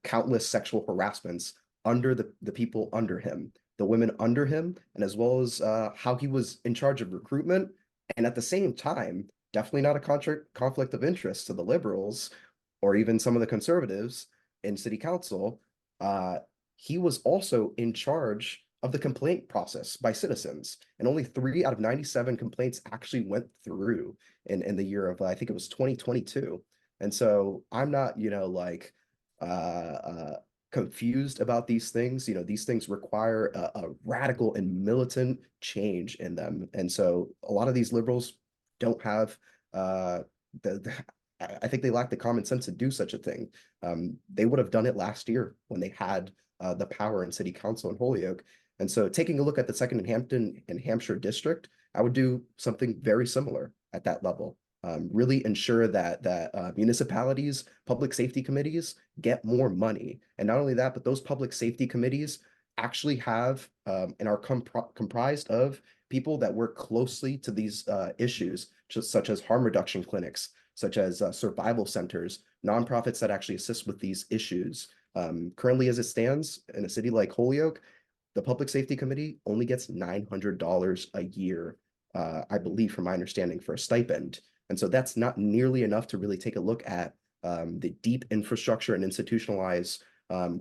countless sexual harassments under the people under him, the women under him, and as well as how he was in charge of recruitment. And at the same time, definitely not a conflict of interest to the liberals or even some of the conservatives in city council. He was also in charge of the complaint process by citizens, and only 3 out of 97 complaints actually went through in the year of I think it was 2022. And so I'm not, like confused about these things. These things require a radical and militant change in them. And so a lot of these liberals don't have the I think they lack the common sense to do such a thing. They would have done it last year when they had the power in city council in Holyoke. And so taking a look at the second in Hampton and Hampshire district, I would do something very similar at that level. Really ensure that municipalities, public safety committees get more money. And not only that, but those public safety committees actually have and are comprised of people that work closely to these issues, such as harm reduction clinics, such as survival centers, nonprofits that actually assist with these issues. Currently, as it stands, in a city like Holyoke, the Public Safety Committee only gets $900 a year, I believe, from my understanding, for a stipend. And so that's not nearly enough to really take a look at the deep infrastructure and institutionalized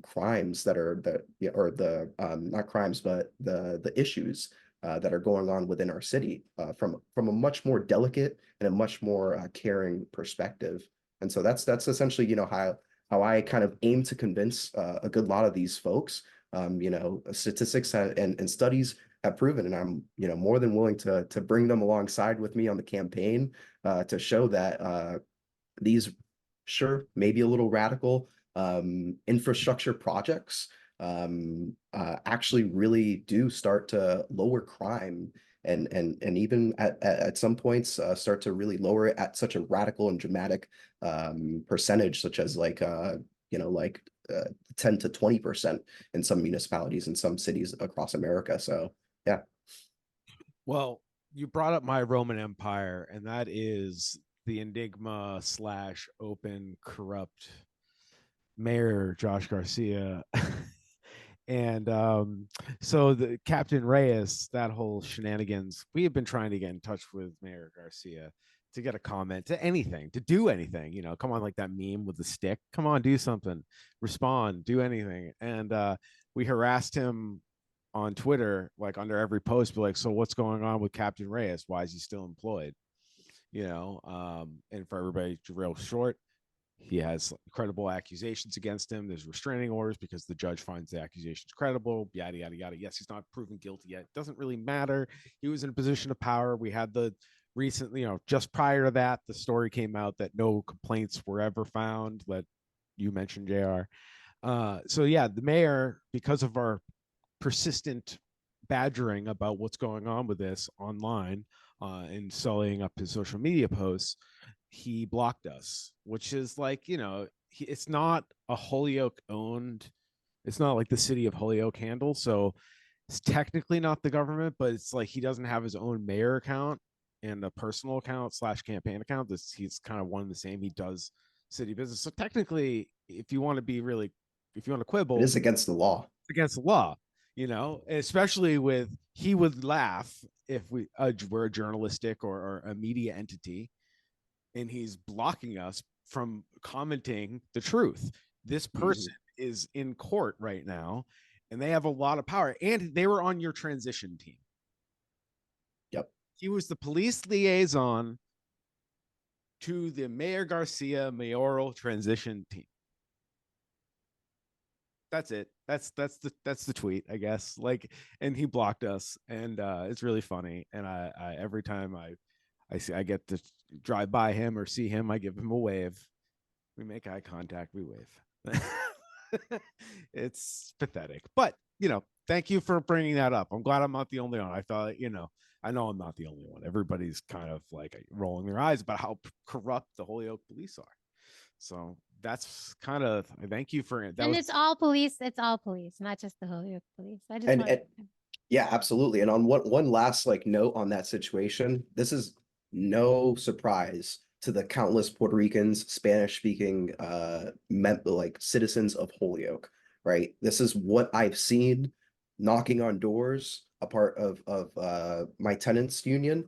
crimes that are not crimes, but the issues that are going on within our city from a much more delicate and a much more caring perspective. And so that's essentially, how I kind of aim to convince a good lot of these folks. Statistics and studies have proven, and I'm more than willing to bring them alongside with me on the campaign to show that these maybe a little radical infrastructure projects actually really do start to lower crime and even at some points start to really lower it at such a radical and dramatic percentage, such as 10 to 20% in some municipalities in some cities across America. So yeah. Well, you brought up my Roman Empire, and that is the enigma / open corrupt mayor Josh Garcia. And so the Captain Reyes, that whole shenanigans, we have been trying to get in touch with Mayor Garcia to get a comment, to anything, to do anything, come on, like that meme with the stick, come on, do something, respond, do anything. And we harassed him on Twitter, like under every post, be like, so what's going on with Captain Reyes? Why is he still employed? And for everybody to real short, he has credible accusations against him. There's restraining orders because the judge finds the accusations credible, yada, yada, yada. Yes, he's not proven guilty yet. Doesn't really matter. He was in a position of power. We had the recently, just prior to that, the story came out that no complaints were ever found, that you mentioned, JR. So yeah, the mayor, because of our persistent badgering about what's going on with this online and sullying up his social media posts, he blocked us, which is like, it's not a Holyoke owned, it's not like the city of Holyoke handle, so it's technically not the government, but it's like he doesn't have his own mayor account and a personal account / campaign account. He's kind of one and the same. He does city business, so technically, if you want to quibble, It is against the law. It's against the law, especially with, he would laugh if we're a journalistic or a media entity, and he's blocking us from commenting the truth. This person is in court right now, and they have a lot of power, and they were on your transition team. Yep. He was the police liaison to the Mayor Garcia mayoral transition team. That's it. That's the tweet, I guess. Like, and he blocked us, and it's really funny. And I every time I get to drive by him or see him, I give him a wave. We make eye contact, we wave. It's pathetic, but thank you for bringing that up. I'm glad I'm not the only one. I thought, I know I'm not the only one. Everybody's kind of like rolling their eyes about how corrupt the Holyoke police are. So that's kind of, thank you for that. And it's all police. It's all police, not just the Holyoke police. I just And, want. and yeah, absolutely. And on one last like note on that situation, this is no surprise to the countless Puerto Ricans, Spanish speaking like citizens of Holyoke, right? This is what I've seen knocking on doors. A part of my tenants union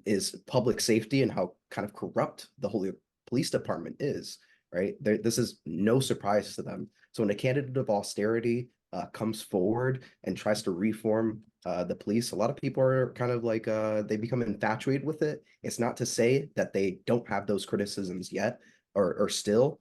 is public safety and how kind of corrupt the Holyoke Police Department is, right? This is no surprise to them. So when a candidate of austerity comes forward and tries to reform the police, a lot of people are kind of like they become infatuated with it. It's not to say that they don't have those criticisms yet or still.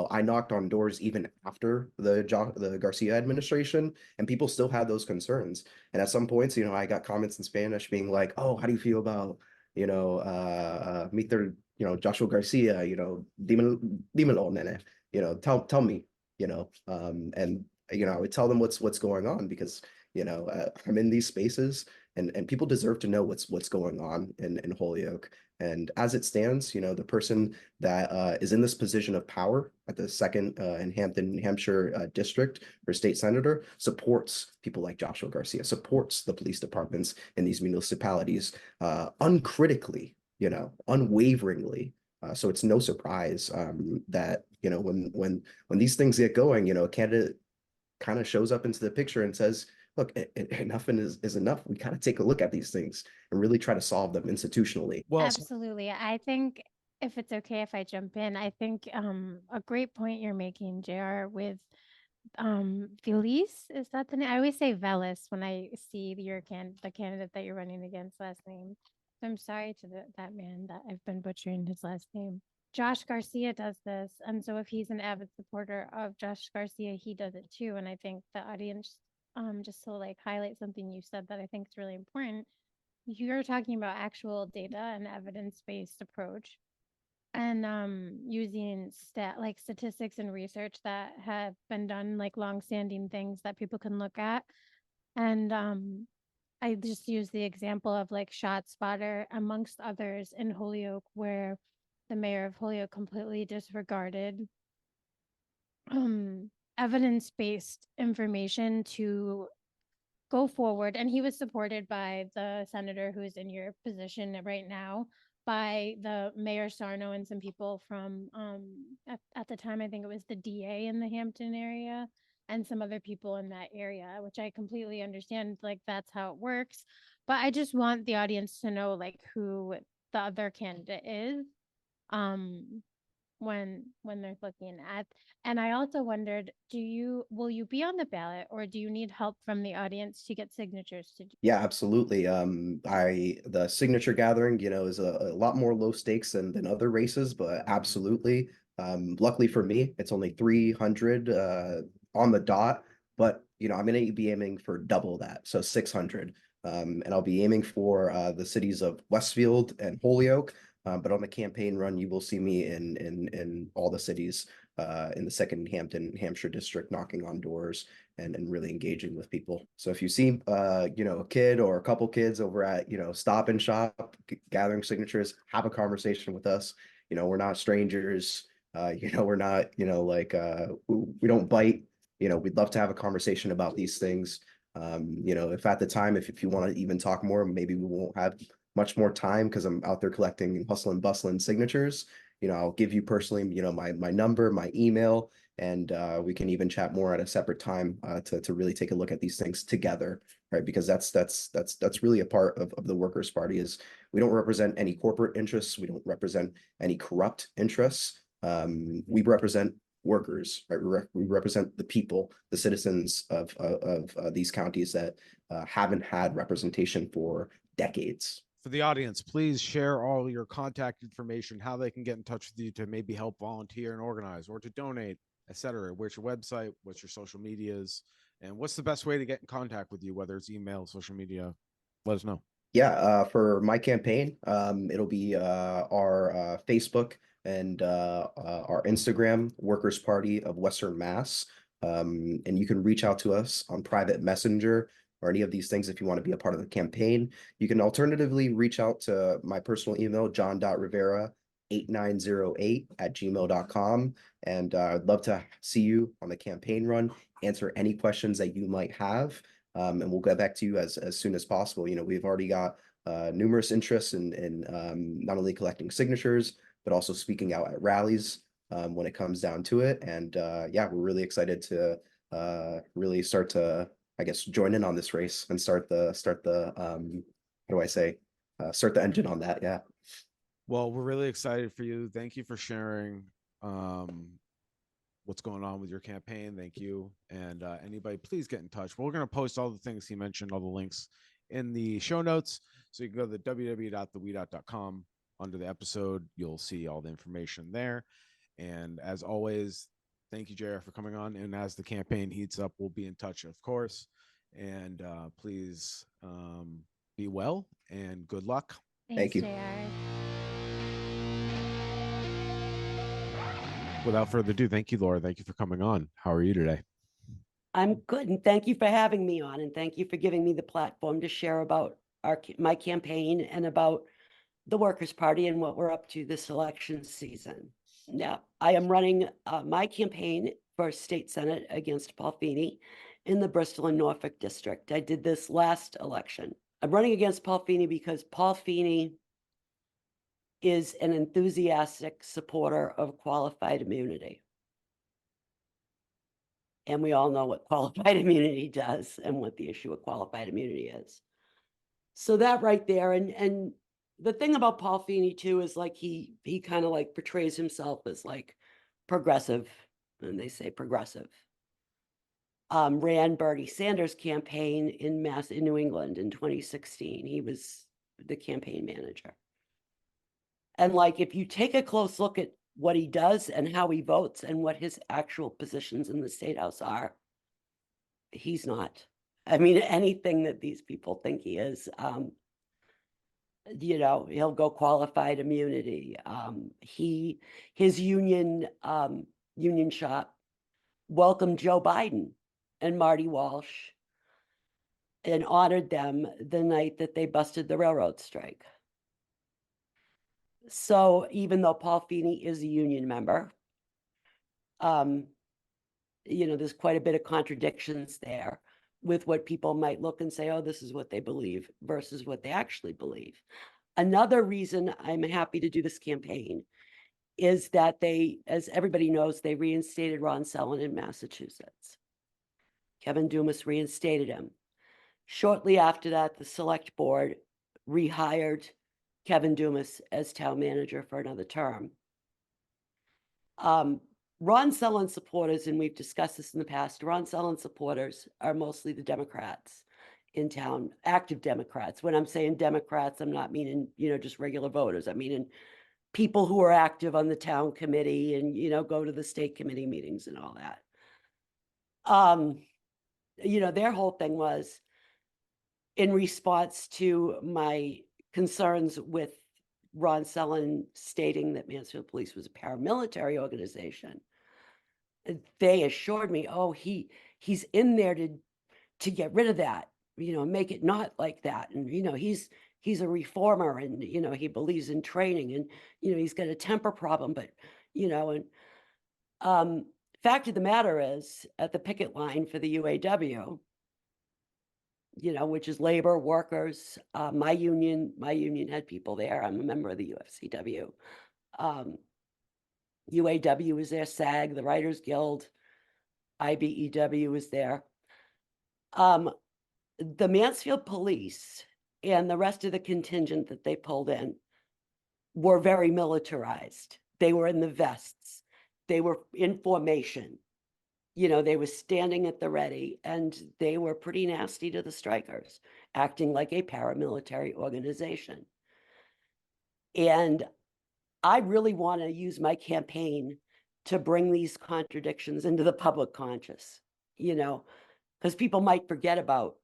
I knocked on doors even after the Garcia administration, and people still had those concerns. And at some points, I got comments in Spanish being like, "Oh, how do you feel about Mr. Joshua Garcia? Dímelo, nene. Tell me." And I would tell them what's going on because I'm in these spaces and people deserve to know what's going on in Holyoke. And as it stands, the person that is in this position of power at the second in Hampton, Hampshire district for state senator supports people like Joshua Garcia, supports the police departments in these municipalities uncritically, unwaveringly. So it's no surprise that when these things get going, a candidate kind of shows up into the picture and says, look, enough is enough. We kind of take a look at these things and really try to solve them institutionally. Well, Absolutely. I think if it's okay if I jump in, I think a great point you're making, JR, with Felice, is that the name? I always say Velis when I see the candidate that you're running against last name. So I'm sorry to that man that I've been butchering his last name. Josh Garcia does this, and so if he's an avid supporter of Josh Garcia, he does it too. And I think the audience, just to like highlight something you said that I think is really important, you're talking about actual data and evidence-based approach, and using statistics and research that have been done, like long-standing things that people can look at. And I just use the example of like ShotSpotter amongst others in Holyoke, where the mayor of Holyoke completely disregarded evidence-based information to go forward. And he was supported by the senator who is in your position right now, by the mayor Sarno and some people from at the time I think it was the DA in the Hampton area and some other people in that area, which I completely understand, like that's how it works. But I just want the audience to know like who the other candidate is when they're looking at. And I also wondered, will you be on the ballot, or do you need help from the audience to get signatures to do? Yeah, absolutely. The signature gathering, is a lot more low stakes than other races, but absolutely. Luckily for me, it's only 300 on the dot, but I'm gonna be aiming for double that, so 600. And I'll be aiming for the cities of Westfield and Holyoke. But on the campaign run, you will see me in all the cities in the second Hampton, Hampshire district, knocking on doors and really engaging with people. So if you see a kid or a couple kids over at Stop and Shop gathering signatures, have a conversation with us. We're not strangers. We're not we don't bite. We'd love to have a conversation about these things. If at the time, if you want to even talk more, maybe we won't have much more time because I'm out there collecting hustle and bustling signatures. I'll give you personally, my number, my email, and we can even chat more at a separate time to really take a look at these things together, right? Because that's really a part of the Workers' Party. Is we don't represent any corporate interests, we don't represent any corrupt interests. We represent workers, right? We represent the people, the citizens of these counties that haven't had representation for decades. For the audience, please share all your contact information, how they can get in touch with you to maybe help volunteer and organize or to donate. etc. Where's your website? What's your social medias? And what's the best way to get in contact with you, whether it's email, social media? Let us know. Yeah, for my campaign, it'll be our Facebook and our Instagram, Workers' Party of Western Mass. And you can reach out to us on private messenger or any of these things if you want to be a part of the campaign. You can alternatively reach out to my personal email, john.rivera8908@gmail.com. And I'd love to see you on the campaign run, answer any questions that you might have. And we'll get back to you as soon as possible. You know, we've already got numerous interests in not only collecting signatures, but also speaking out at rallies when it comes down to it. And yeah, we're really excited to really start to, I guess, join in on this race and start the how do I say, start the engine on that. Yeah. Well, we're really excited for you. Thank you for sharing what's going on with your campaign. Thank you. And anybody, please get in touch. We're going to post all the things he mentioned, all the links in the show notes. So you can go to the www.theweedout.com. Under the episode, you'll see all the information there. And as always, thank you, JR, for coming on. And as the campaign heats up, we'll be in touch, of course. And please be well and good luck. Thanks, you. JR. Without further ado, thank you, Laura. Thank you for coming on. How are you today? I'm good, and thank you for having me on, and thank you for giving me the platform to share about my campaign and about the Workers' Party and what we're up to this election season. Yeah, I am running my campaign for state senate against Paul Feeney in the Bristol and Norfolk district. I did this last election. I'm running against Paul Feeney because Paul Feeney is an enthusiastic supporter of qualified immunity. And we all know what qualified immunity does and what the issue of qualified immunity is. So that right there, and the thing about Paul Feeney too is like he kind of like portrays himself as like progressive, and they say progressive. Ran Bernie Sanders' campaign in New England in 2016. He was the campaign manager. And like, if you take a close look at what he does and how he votes and what his actual positions in the state house are, he's not. I mean, anything that these people think he is, you know, he'll go qualified immunity. His union shop welcomed Joe Biden and Marty Walsh and honored them the night that they busted the railroad strike. So even though Paul Feeney is a union member, you know, there's quite a bit of contradictions there with what people might look and say, oh, this is what they believe versus what they actually believe. Another reason I'm happy to do this campaign is that they, as everybody knows, they reinstated Ron Selin in Massachusetts. Kevin Dumas reinstated him. Shortly after that, the select board rehired Kevin Dumas as town manager for another term. Ron Selin supporters, and we've discussed this in the past, Ron Selin supporters are mostly the Democrats in town, active Democrats. When I'm saying Democrats, I'm not meaning, you know, just regular voters. I mean people who are active on the town committee and, you know, go to the state committee meetings and all that. You know, their whole thing was in response to my concerns with Ron Selin stating that Mansfield Police was a paramilitary organization. They assured me, oh, he's in there to get rid of that, you know, make it not like that. And, you know, he's a reformer and, you know, he believes in training and, you know, he's got a temper problem, but, you know, and fact of the matter is at the picket line for the UAW, you know, which is labor workers, my union had people there. I'm a member of the UFCW. UAW was there, SAG, the Writers Guild, IBEW was there. The Mansfield Police and the rest of the contingent that they pulled in were very militarized. They were in the vests. They were in formation. You know, they were standing at the ready and they were pretty nasty to the strikers, acting like a paramilitary organization. And I really want to use my campaign to bring these contradictions into the public conscious, because people might forget about,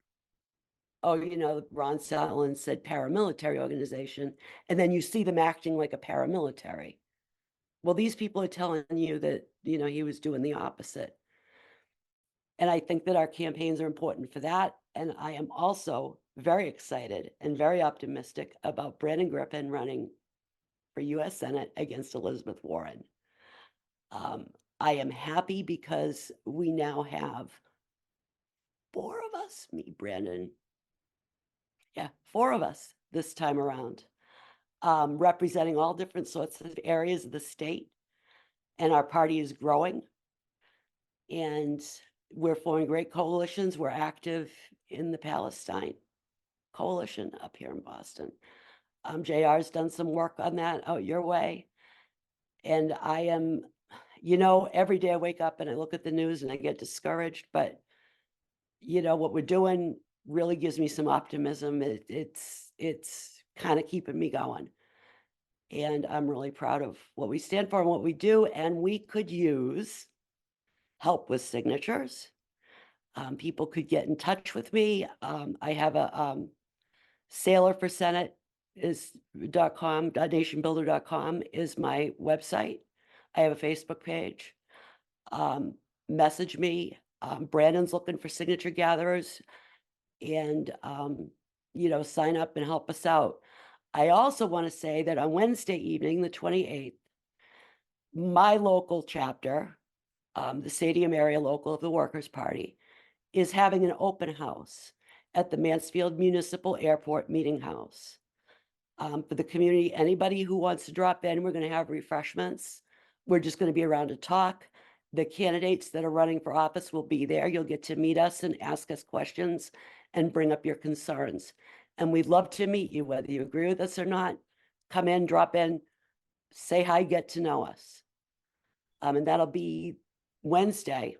oh, Ron Sullivan said paramilitary organization, and then you see them acting like a paramilitary. Well, these people are telling you that, he was doing the opposite. And I think that our campaigns are important for that. And I am also very excited and very optimistic about Brandon Griffin running for US Senate against Elizabeth Warren. I am happy because we now have 4 of us, me, Brandon. Yeah, 4 of us this time around, representing all different sorts of areas of the state. And our party is growing. And we're forming great coalitions. We're active in the Palestine coalition up here in Boston. JR's done some work on that out your way. And I am, every day I wake up and I look at the news and I get discouraged, but what we're doing really gives me some optimism. It's kind of keeping me going. And I'm really proud of what we stand for and what we do. And we could use help with signatures. People could get in touch with me. I have a Sailor for Senate .com, nationbuilder.com is my website. I have a Facebook page. Message me. Brandon's looking for signature gatherers, and sign up and help us out. I also want to say that on Wednesday evening, the 28th, my local chapter, the Stadium area local of the Workers' Party, is having an open house at the Mansfield Municipal Airport Meeting House. For the community, anybody who wants to drop in, we're going to have refreshments. We're just going to be around to talk. The candidates that are running for office will be there. You'll get to meet us and ask us questions and bring up your concerns. And we'd love to meet you, whether you agree with us or not. Come in, drop in, say hi, get to know us. And that'll be Wednesday,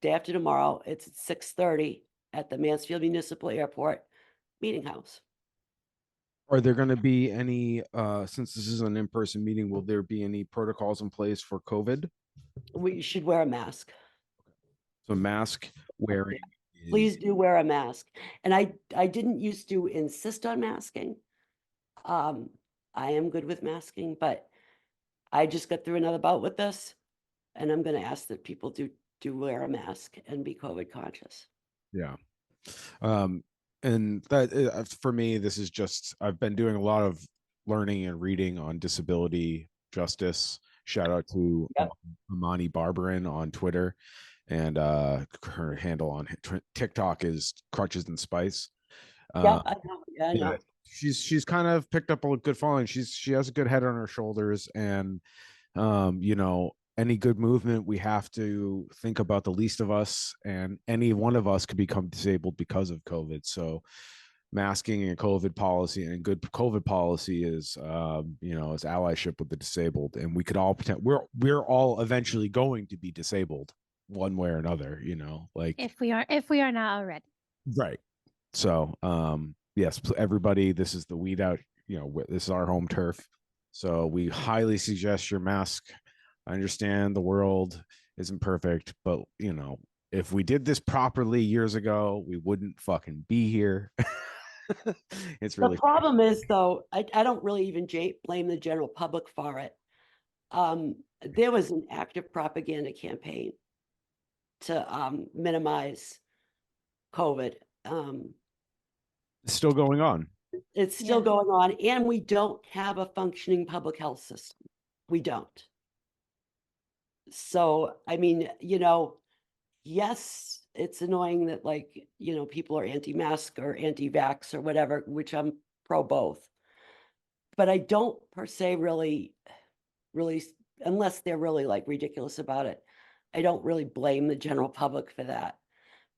day after tomorrow. It's at 6:30 at the Mansfield Municipal Airport Meeting House. Are there going to be any, since this is an in-person meeting, will there be any protocols in place for COVID? We should wear a mask. So mask wearing. Please do wear a mask. And I didn't used to insist on masking. I am good with masking, but I just got through another bout with this, and I'm going to ask that people do wear a mask and be COVID conscious. Yeah. And that for me, this is just, I've been doing a lot of learning and reading on disability justice. Shout out to Amani Barbarin on Twitter, and her handle on TikTok is Crutches and Spice. Yeah, I know. Yeah, I know. Yeah, she's kind of picked up a good following. She has a good head on her shoulders, and any good movement, we have to think about the least of us, and any one of us could become disabled because of COVID. So masking and COVID policy, and good COVID policy is, is allyship with the disabled. And we could all pretend we're all eventually going to be disabled one way or another, like if we are not already. Right. So, yes, everybody, this is the weed out, this is our home turf. So we highly suggest your mask. I understand the world isn't perfect, but if we did this properly years ago, we wouldn't fucking be here. It's really the problem is, though, I don't really even blame the general public for it. There was an active propaganda campaign to minimize COVID. It's still going on. It's still going on, and we don't have a functioning public health system. We don't. So, I mean, yes, it's annoying that, people are anti-mask or anti-vax or whatever, which I'm pro both. But I don't per se really, unless they're really ridiculous about it, I don't really blame the general public for that,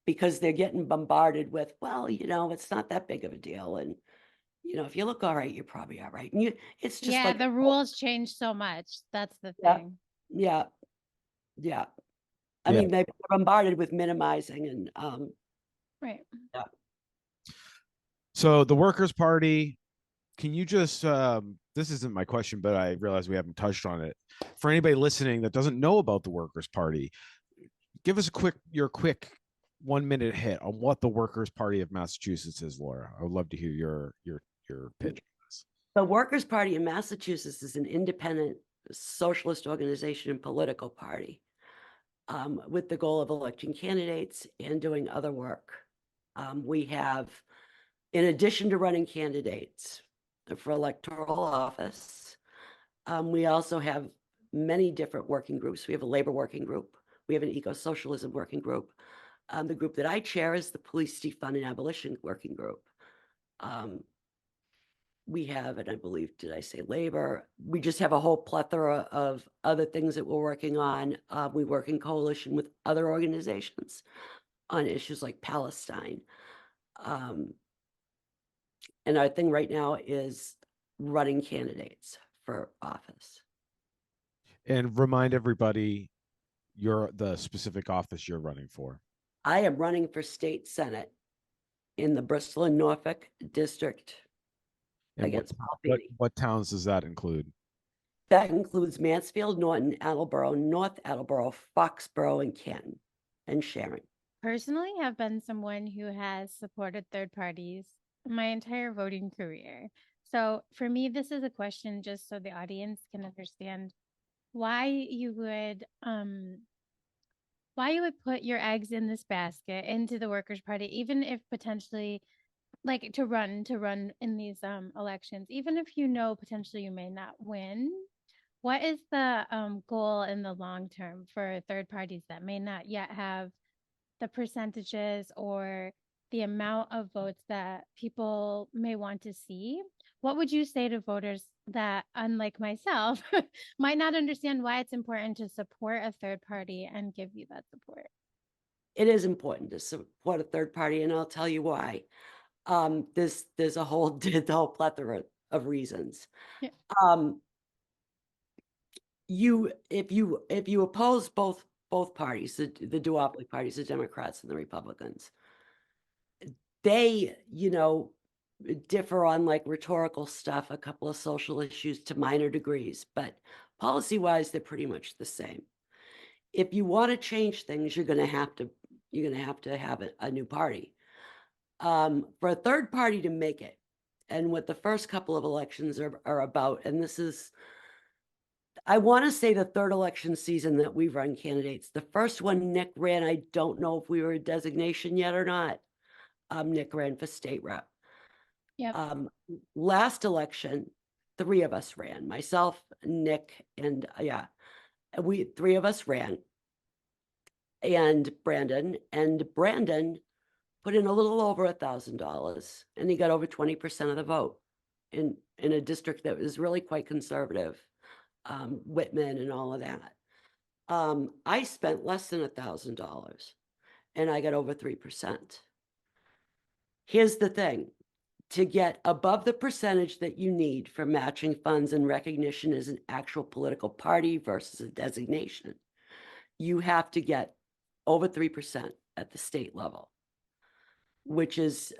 because they're getting bombarded with, well, it's not that big of a deal. And, if you look all right, you're probably all right. And it's just the rules change so much. That's the thing. Yeah. I mean, they're bombarded with minimizing and right. So the Workers' Party, can you just this isn't my question, but I realize we haven't touched on it. For anybody listening that doesn't know about the Workers' Party, give us your quick 1 minute hit on what the Workers' Party of Massachusetts is, Laura. I would love to hear your pitch on this. The Workers' Party in Massachusetts is an independent socialist organization and political party with the goal of electing candidates and doing other work. We have, in addition to running candidates for electoral office, we also have many different working groups. We have a labor working group. We have an eco-socialism working group. The group that I chair is the Police Defund and Abolition Working Group. We have, and I believe, did I say labor? We just have a whole plethora of other things that we're working on. We work in coalition with other organizations on issues like Palestine. And our thing right now is running candidates for office. And remind everybody the specific office you're running for. I am running for state senate in the Bristol and Norfolk district And against Paul what Feeney. what towns does that include? That includes Mansfield, Norton, Attleboro, North Attleboro, Foxborough, and Canton, and Sharon. Personally, have been someone who has supported third parties my entire voting career. So for me, this is a question just so the audience can understand why you would put your eggs in this basket into the Workers' Party, even if potentially like to run in these elections, even if you know potentially you may not win. What is the goal in the long term for third parties that may not yet have the percentages or the amount of votes that people may want to see? What would you say to voters that, unlike myself, might not understand why it's important to support a third party and give you that support? It is important to support a third party, and I'll tell you why. There's a whole plethora of reasons. Yeah. If you oppose both parties, the duopoly parties, the Democrats and the Republicans, they, differ on like rhetorical stuff, a couple of social issues to minor degrees, but policy-wise, they're pretty much the same. If you want to change things, you're going to have to have a new party. For a third party to make it, and what the first couple of elections are about, and this is, I want to say the third election season that we've run candidates. The first one Nick ran, I don't know if we were a designation yet or not. Nick ran for state rep. Yep. Last election, 3 of us ran, myself, Nick, and we 3 of us ran, and Brandon put in a little over $1,000, and he got over 20% of the vote in a district that was really quite conservative, Whitman and all of that. I spent less than $1,000, and I got over 3%. Here's the thing. To get above the percentage that you need for matching funds and recognition as an actual political party versus a designation, you have to get over 3% at the state level, which is,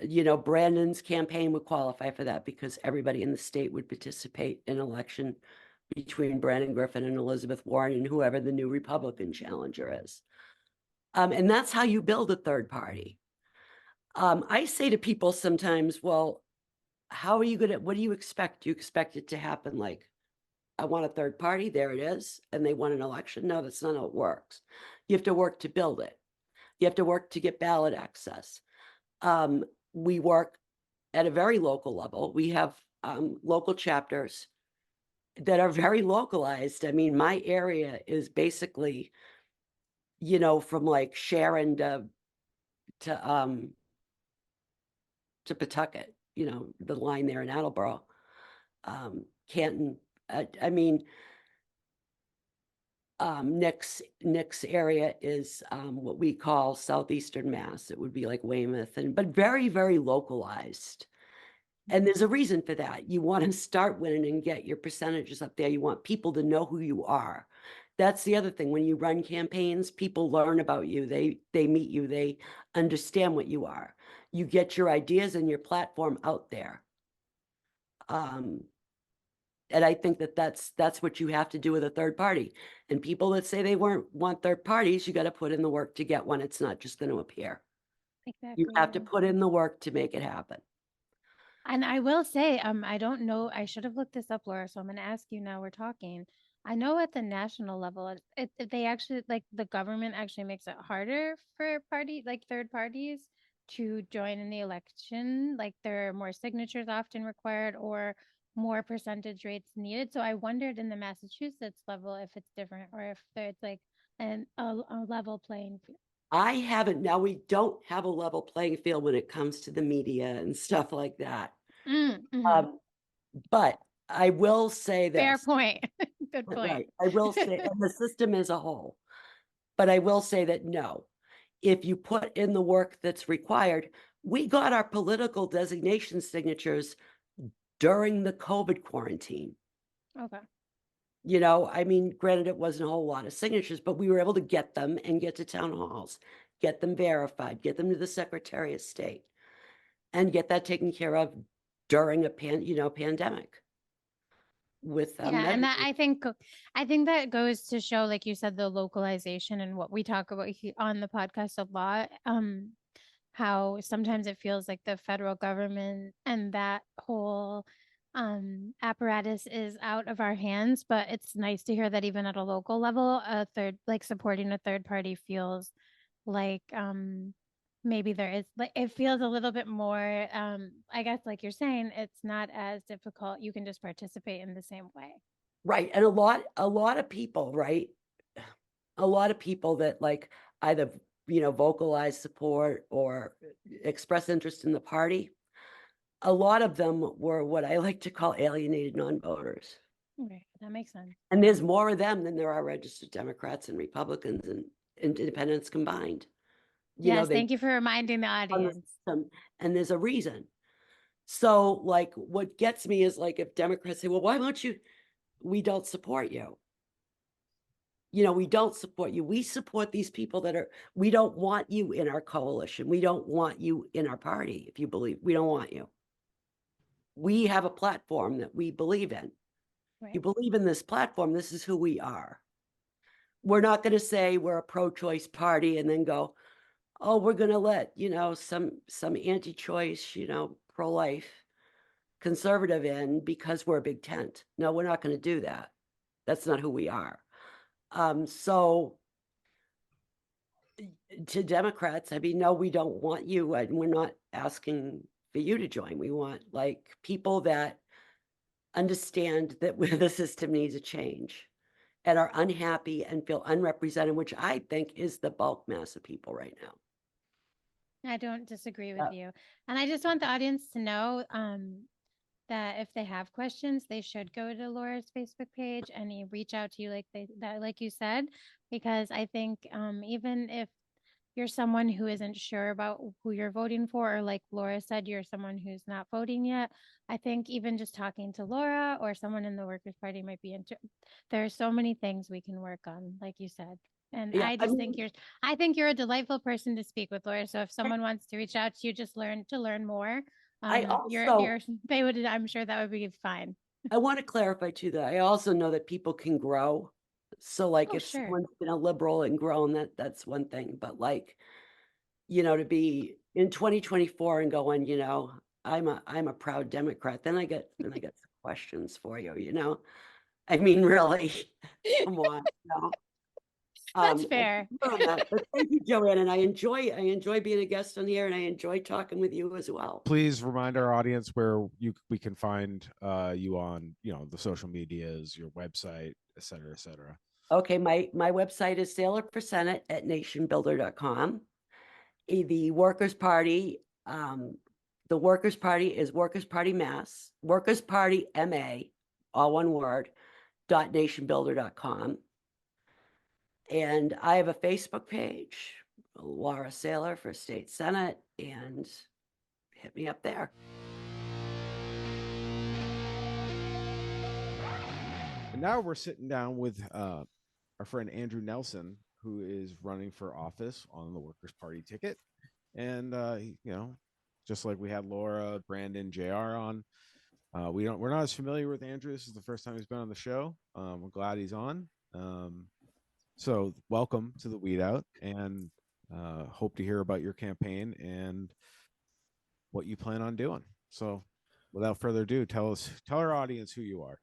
Brandon's campaign would qualify for that because everybody in the state would participate in an election between Brandon Griffin and Elizabeth Warren and whoever the new Republican challenger is. And that's how you build a third party. I say to people sometimes, well, how are you going to, what do you expect? Do you expect it to happen like, I want a third party, there it is, and they won an election? No, that's not how it works. You have to work to build it. You have to work to get ballot access. We work at a very local level. We have local chapters that are very localized. I mean, my area is basically, from like Sharon to Pawtucket, the line there in Attleboro, Canton. I mean, Nick's area is what we call southeastern Mass. It would be like Weymouth, but very, very localized. And there's a reason for that. You want to start winning and get your percentages up there. You want people to know who you are. That's the other thing. When you run campaigns, people learn about you. They meet you. They understand what you are. You get your ideas and your platform out there. And I think that that's what you have to do with a third party. And people that say they want third parties, you got to put in the work to get one. It's not just going to appear. Exactly. You have to put in the work to make it happen. And I will say, I don't know, I should have looked this up, Laura, so I'm gonna ask you now we're talking. I know at the national level, they actually, like, the government actually makes it harder for third parties to join in the election. Like, there are more signatures often required or more percentage rates needed. So I wondered in the Massachusetts level if it's different or if it's like a level playing field. I haven't, now we don't have a level playing field when it comes to the media and stuff like that. But I will say this. Fair point. Good point. Right. I will say, and the system as a whole, but I will say that no, if you put in the work that's required, we got our political designation signatures during the COVID quarantine. Okay. You know, I mean, granted, it wasn't a whole lot of signatures, but we were able to get them and get to town halls, get them verified, get them to the Secretary of State, and get that taken care of during a pandemic. With Yeah, and that I think that goes to show, like you said, the localization and what we talk about on the podcast a lot. How sometimes it feels like the federal government and that whole apparatus is out of our hands, but it's nice to hear that even at a local level, supporting a third party feels like maybe there is, like, it feels a little bit more, I guess, like you're saying, it's not as difficult. You can just participate in the same way. Right. And a lot of people, right? A lot of people that like either, vocalize support or express interest in the party. A lot of them were what I like to call alienated non-voters. Okay, that makes sense. And there's more of them than there are registered Democrats and Republicans and independents combined. Yes, thank you for reminding the on the audience. system, and there's a reason. So like what gets me is like if Democrats say, well, why won't you? We don't support you. We don't support you. We support these people we don't want you in our coalition. We don't want you in our party. If you believe, we don't want you. We have a platform that we believe in. Right. You believe in this platform, this is who we are. We're not going to say we're a pro-choice party and then go, oh, we're going to let, some anti-choice, pro-life conservative in because we're a big tent. No, we're not going to do that. That's not who we are. So to Democrats, I mean, no, we don't want you, and we're not asking for you to join. We want like people that understand that the system needs a change and are unhappy and feel unrepresented, which I think is the bulk mass of people right now. I don't disagree with you. And I just want the audience to know that if they have questions, they should go to Laura's Facebook page and reach out to you like you said, because I think even if you're someone who isn't sure about who you're voting for, or like Laura said, you're someone who's not voting yet, I think even just talking to Laura or someone in the Workers' Party might be there are so many things we can work on, like you said. And Yeah, I just think you're a delightful person to speak with, Laura. So if someone wants to reach out to you, just learn more. I also, I'm sure that would be fine. I want to clarify too that I also know that people can grow. So like if sure. someone's been a liberal and grown, that's one thing. But like, to be in 2024 and going, I'm a proud Democrat, then I get some questions for you, I mean, really, come on, That's fair. But thank you, Joanne, and I enjoy being a guest on here, and I enjoy talking with you as well. Please remind our audience where we can find you on, the social medias, your website, et cetera, et cetera. Okay, my website is Sailor for Senate at nationbuilder.com. The Workers' Party, the Workers' Party is Workers' Party Mass, Workers' Party MA, all one word, .nationbuilder.com. And I have a Facebook page, Laura Sailor for State Senate, and hit me up there. And now we're sitting down with our friend Andrew Nelson, who is running for office on the Workers' Party ticket. And, just like we had Laura, Brandon, JR on, We're not as familiar with Andrew. This is the first time he's been on the show. We're glad he's on. So welcome to the Weed Out, and hope to hear about your campaign and what you plan on doing. So without further ado, tell our audience who you are.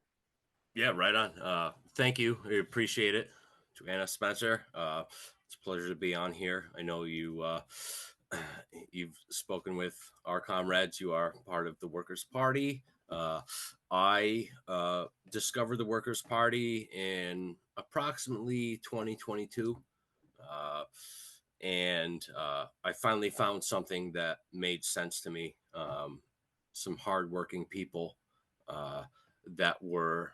Yeah, right on. Thank you. I appreciate it. Joanna Spencer, it's a pleasure to be on here. I know you've spoken with our comrades. You are part of the Workers' Party. I discovered the Workers' Party in approximately 2022. And I finally found something that made sense to me. Some hardworking people that were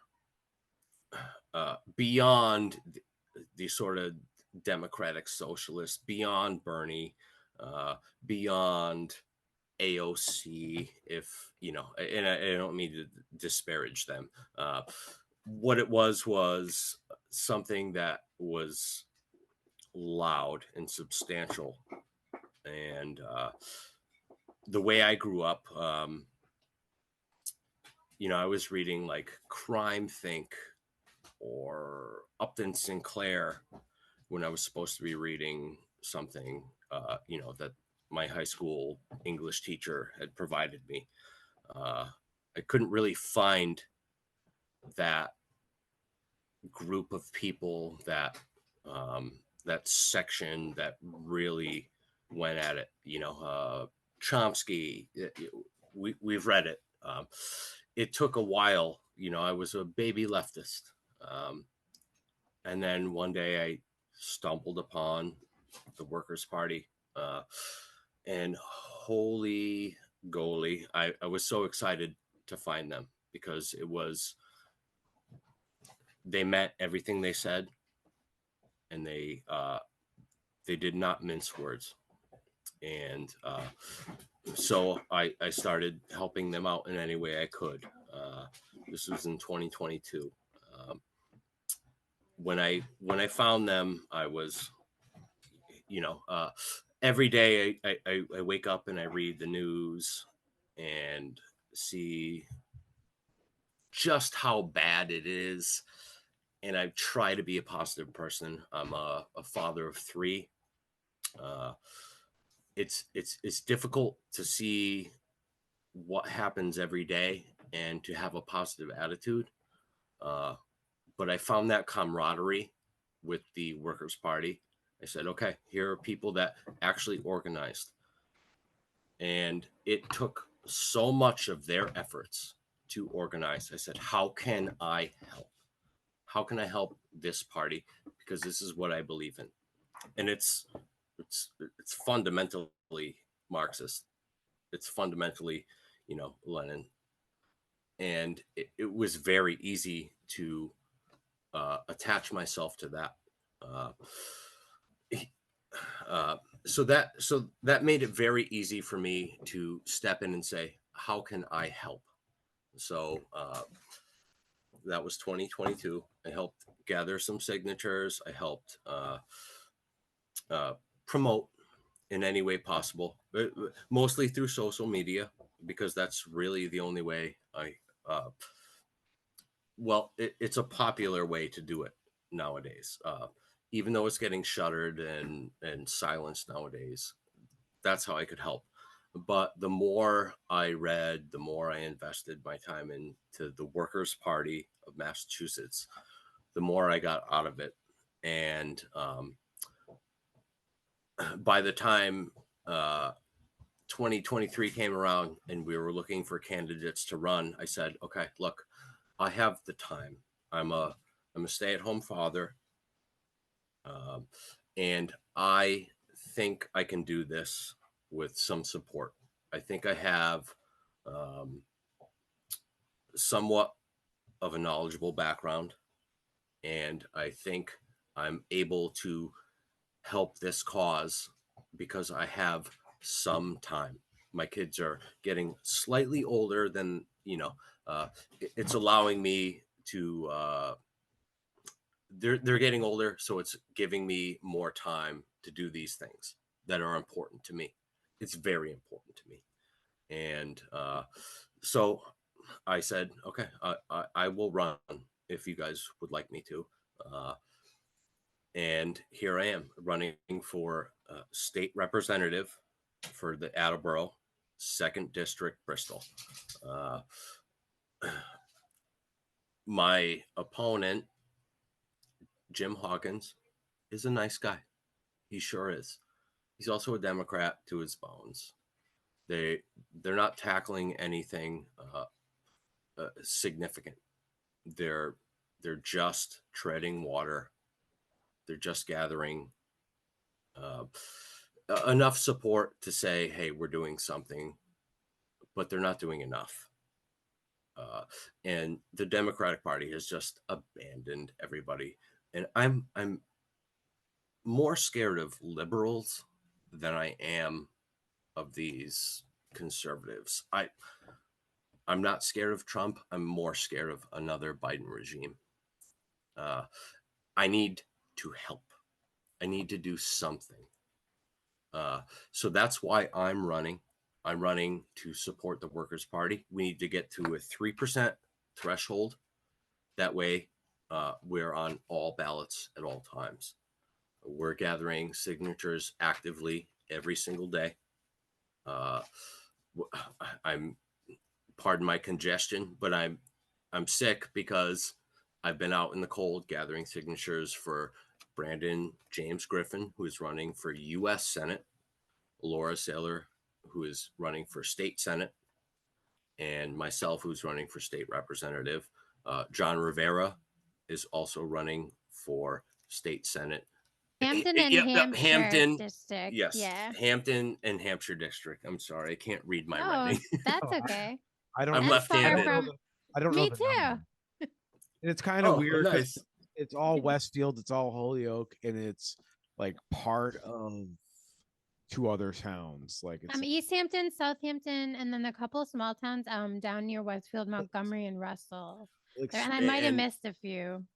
beyond the sort of democratic socialist, beyond Bernie, beyond AOC, if you know, and I don't mean to disparage them. What it was something that was loud and substantial, and the way I grew up, I was reading like Crime Think or Upton Sinclair when I was supposed to be reading something, that my high school English teacher had provided me. I couldn't really find that group of people, that section that really went at it. Chomsky, we've read it. It took a while. I was a baby leftist. And then one day I stumbled upon the Workers' Party. And holy goalie, I was so excited to find them because they meant everything they said, and they did not mince words. And so I started helping them out in any way I could. This was in 2022. When I found them, I was, every day I wake up and I read the news and see just how bad it is. And I try to be a positive person. I'm a father of 3. It's difficult to see what happens every day and to have a positive attitude. But I found that camaraderie with the Workers' Party. I said, okay, here are people that actually organized. And it took so much of their efforts to organize. I said, how can I help? How can I help this party? Because this is what I believe in. And it's fundamentally Marxist. It's fundamentally, Lenin. And it was very easy to attach myself to that. So that made it very easy for me to step in and say, how can I help? So that was 2022. I helped gather some signatures. I helped promote in any way possible, mostly through social media, because that's really the only way it's a popular way to do it nowadays. Even though it's getting shuttered and silenced nowadays, that's how I could help. But the more I read, the more I invested my time into the Workers' Party of Massachusetts, the more I got out of it. And by the time 2023 came around and we were looking for candidates to run, I said, okay, look, I have the time. I'm a stay-at-home father. And I think I can do this with some support. I think I have somewhat of a knowledgeable background, and I think I'm able to help this cause because I have some time. My kids are getting slightly older than, it's allowing me to, they're getting older, so it's giving me more time to do these things that are important to me. It's very important to me. And so I said, okay, I will run if you guys would like me to. And here I am running for state representative for the Attleboro 2nd District, Bristol. My opponent, Jim Hawkins, is a nice guy. He sure is. He's also a Democrat to his bones. They're not tackling anything significant. They're just treading water. They're just gathering enough support to say, hey, we're doing something, but they're not doing enough. And the Democratic Party has just abandoned everybody. And I'm more scared of liberals than I am of these conservatives. I'm not scared of Trump. I'm more scared of another Biden regime. I need to help. I need to do something. So that's why I'm running. I'm running to support the Workers' Party. We need to get to a 3% threshold. That way, we're on all ballots at all times. We're gathering signatures actively every single day. I'm, pardon my congestion, but I'm sick because I've been out in the cold gathering signatures for Brandon James Griffin, who is running for U.S. Senate, Laura Saylor, who is running for state Senate, and myself, who's running for state representative. John Rivera is also running for state Senate. Hampton and Hampshire Hampton district. Yes, Yeah. Hampton and Hampshire district. I'm sorry, I can't read my Oh, writing. that's okay. I don't. I'm know- left-handed. I don't know. Me the too. number. And it's kind of Oh, weird. 'cause nice. It's all Westfield. It's all Holyoke, and it's like part of 2 other towns. Like it's East Hampton, Southampton, and then a couple of small towns down near Westfield, Montgomery, and Russell. like And I might have And missed a few.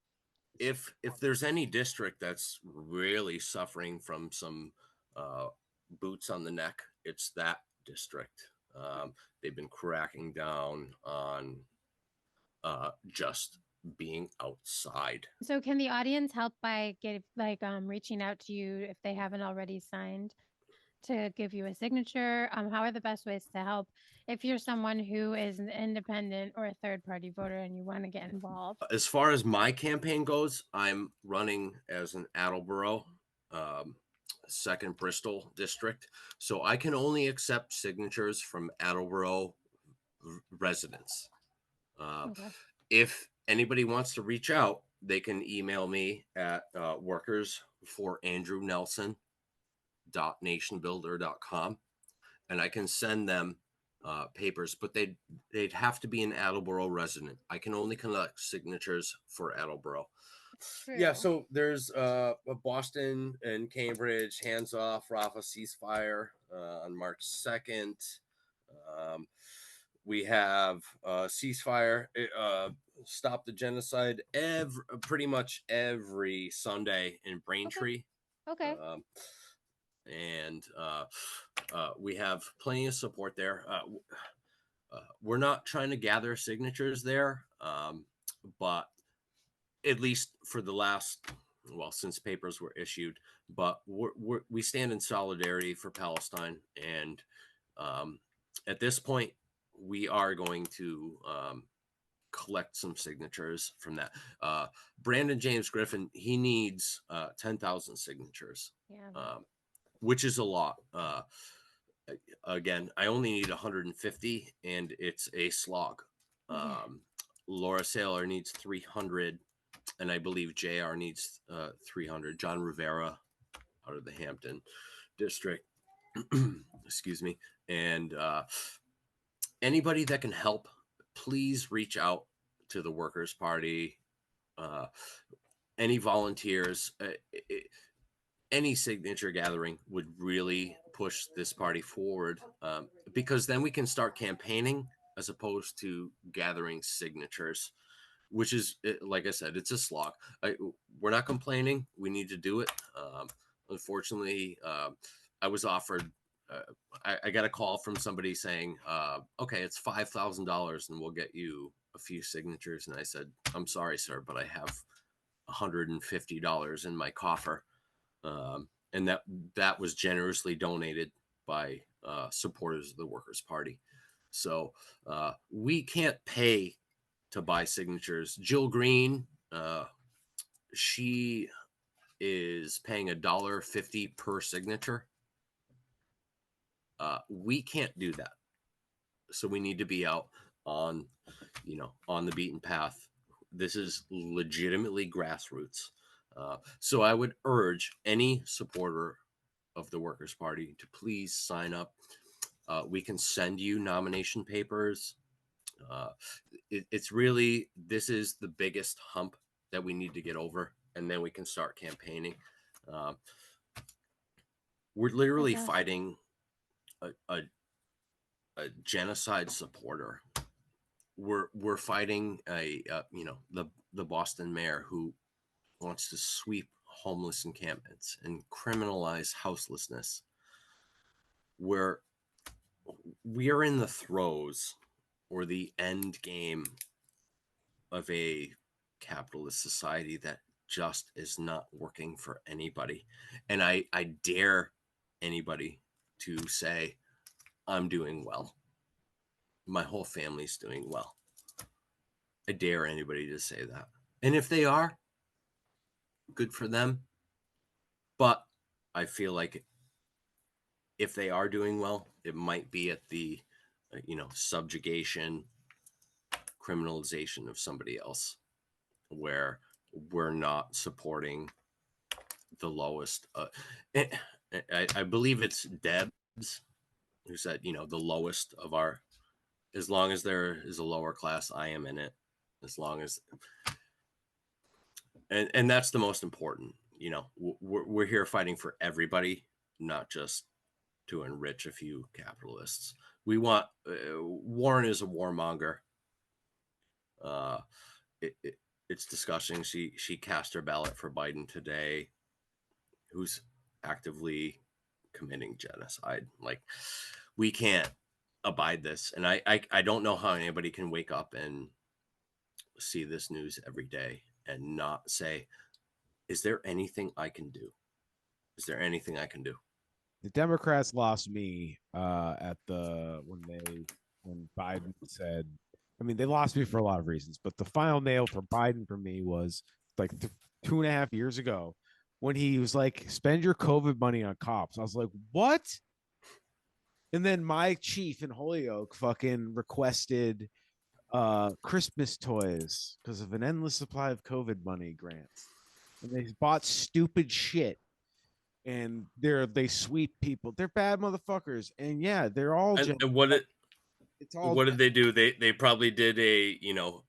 if there's any district that's really suffering from some boots on the neck, it's that district. They've been cracking down on just being outside. So can the audience help by reaching out to you if they haven't already signed to give you a signature? How are the best ways to help if you're someone who is an independent or a third party voter and you want to get involved? As far as my campaign goes, I'm running as an Attleboro 2nd Bristol district, so I can only accept signatures from Attleboro residents. Okay. If anybody wants to reach out, they can email me at workersforandrewnelson.nationbuilder.com, and I can send them papers, but they'd have to be an Attleboro resident. I can only collect signatures for Attleboro. Yeah, True. so there's Boston and Cambridge, hands off, Rafa ceasefire on March 2nd. We have ceasefire, stop the genocide pretty much every Sunday in Braintree. Okay. And we have plenty of support there. We're not trying to gather signatures there, but at least for the last, since papers were issued, but we stand in solidarity for Palestine. And at this point, we are going to collect some signatures from that. Brandon James Griffin, he needs 10,000 signatures, which is a lot. Again, I only need 150, and it's a slog. Laura Saylor needs 300, and I believe JR needs 300. John Rivera out of the Hampton district, excuse me. And anybody that can help, please reach out to the Workers' Party. Any volunteers, any signature gathering would really push this party forward, because then we can start campaigning as opposed to gathering signatures, which is, like I said, it's a slog. We're not complaining. We need to do it. Unfortunately, I was offered I got a call from somebody saying, okay, it's $5,000 and we'll get you a few signatures. And I said, I'm sorry, sir, but I have $150 in my coffer. And that was generously donated by supporters of the Workers' Party. So we can't pay to buy signatures. Jill Green, she is paying $1.50 per signature. We can't do that. So we need to be out on, on the beaten path. This is legitimately grassroots. So I would urge any supporter of the Workers' Party to please sign up. We can send you nomination papers. It's really, this is the biggest hump that we need to get over, and then we can start campaigning. We're literally That's awesome. fighting a genocide supporter. We're fighting the Boston mayor who wants to sweep homeless encampments and criminalize houselessness. We are in the throes or the end game of a capitalist society that just is not working for anybody. And I dare anybody to say, I'm doing well. My whole family's doing well. I dare anybody to say that. And if they are, good for them. But I feel like if they are doing well, it might be at the, subjugation, criminalization of somebody else, where we're not supporting the lowest. I believe it's Debs who said, the lowest of our, as long as there is a lower class, I am in it. As long as, and that's the most important. We're here fighting for everybody, not just to enrich a few capitalists. We want, Warren is a warmonger. It's disgusting. She cast her ballot for Biden today, who's actively committing genocide. Like, we can't abide this. And I don't know how anybody can wake up and see this news every day and not say, is there anything I can do? Is there anything I can do? The Democrats lost me when Biden said, I mean, they lost me for a lot of reasons, but the final nail for Biden for me was like 2.5 years ago when he was like, spend your COVID money on cops. I was like, what? And then my chief in Holyoke fucking requested Christmas toys because of an endless supply of COVID money grants. And they bought stupid shit. And they sweep people. They're bad motherfuckers. And yeah, they're all and what did they do? They probably did a,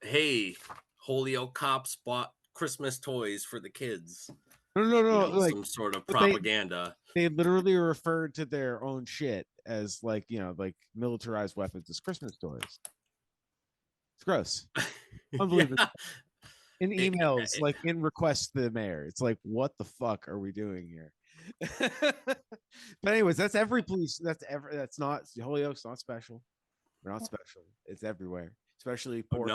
hey, Holyoke cops bought Christmas toys for the kids. No, like some sort of propaganda. They literally referred to their own shit as like militarized weapons as Christmas toys. It's gross. Unbelievable. Yeah. In emails, like in requests to the mayor, it's like, what the fuck are we doing here? But anyways, that's every police. That's not Holyoke's not special. We're not special. It's everywhere, especially poor.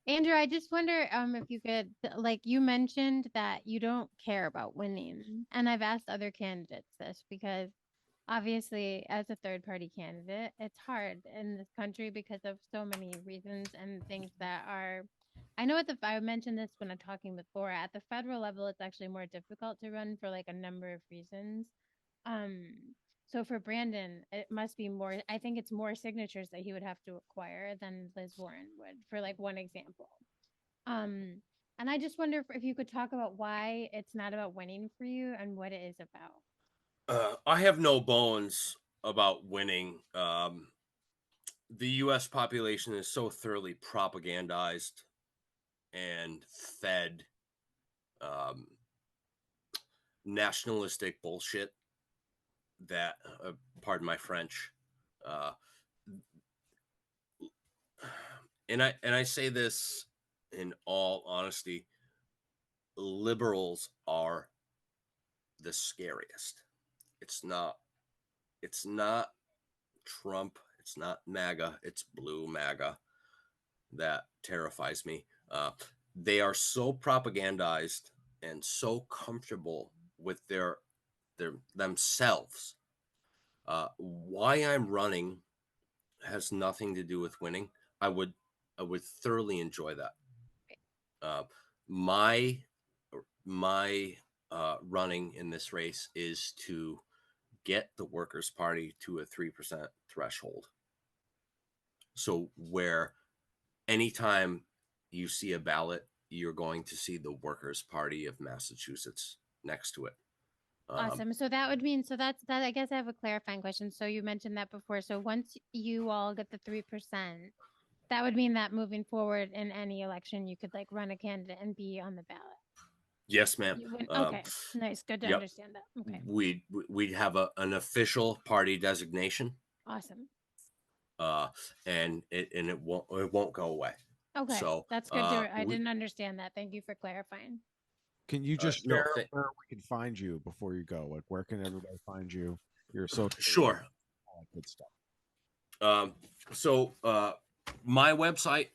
Andrew, I just wonder if you could, like, you mentioned that you don't care about winning, and I've asked other candidates this because obviously as a third party candidate, it's hard in this country because of so many reasons and things that are, I know I mentioned this when I'm talking before, at the federal level, it's actually more difficult to run for like a number of reasons. So for Brandon, it must be more, I think it's more signatures that he would have to acquire than Liz Warren would, for like one example. And I just wonder if you could talk about why it's not about winning for you and what it is about. I have no bones about winning. The U.S. population is so thoroughly propagandized and fed nationalistic bullshit that, pardon my French, and I say this in all honesty, liberals are the scariest. It's not it's not Trump, it's not MAGA, it's blue MAGA that terrifies me. They are so propagandized and so comfortable with their themselves. Why I'm running has nothing to do with winning. I would thoroughly enjoy that. My running in this race is to get the Workers' Party to a 3% threshold. So where anytime you see a ballot, you're going to see the Workers' Party of Massachusetts next to it. Awesome. So that would mean, so that's that. I guess I have a clarifying question. So you mentioned that before. So once you all get the 3%, that would mean that moving forward in any election, you could like run a candidate and be on the ballot. Yes, ma'am. Okay, nice. Good to understand that. Okay. We'd have an official party designation. Awesome. And it won't go away. Okay. So that's good. I didn't understand that. Thank you for clarifying. Can you just share where we can find you before you go? Like, where can everybody find you? Your social. Sure. All that good stuff. So my website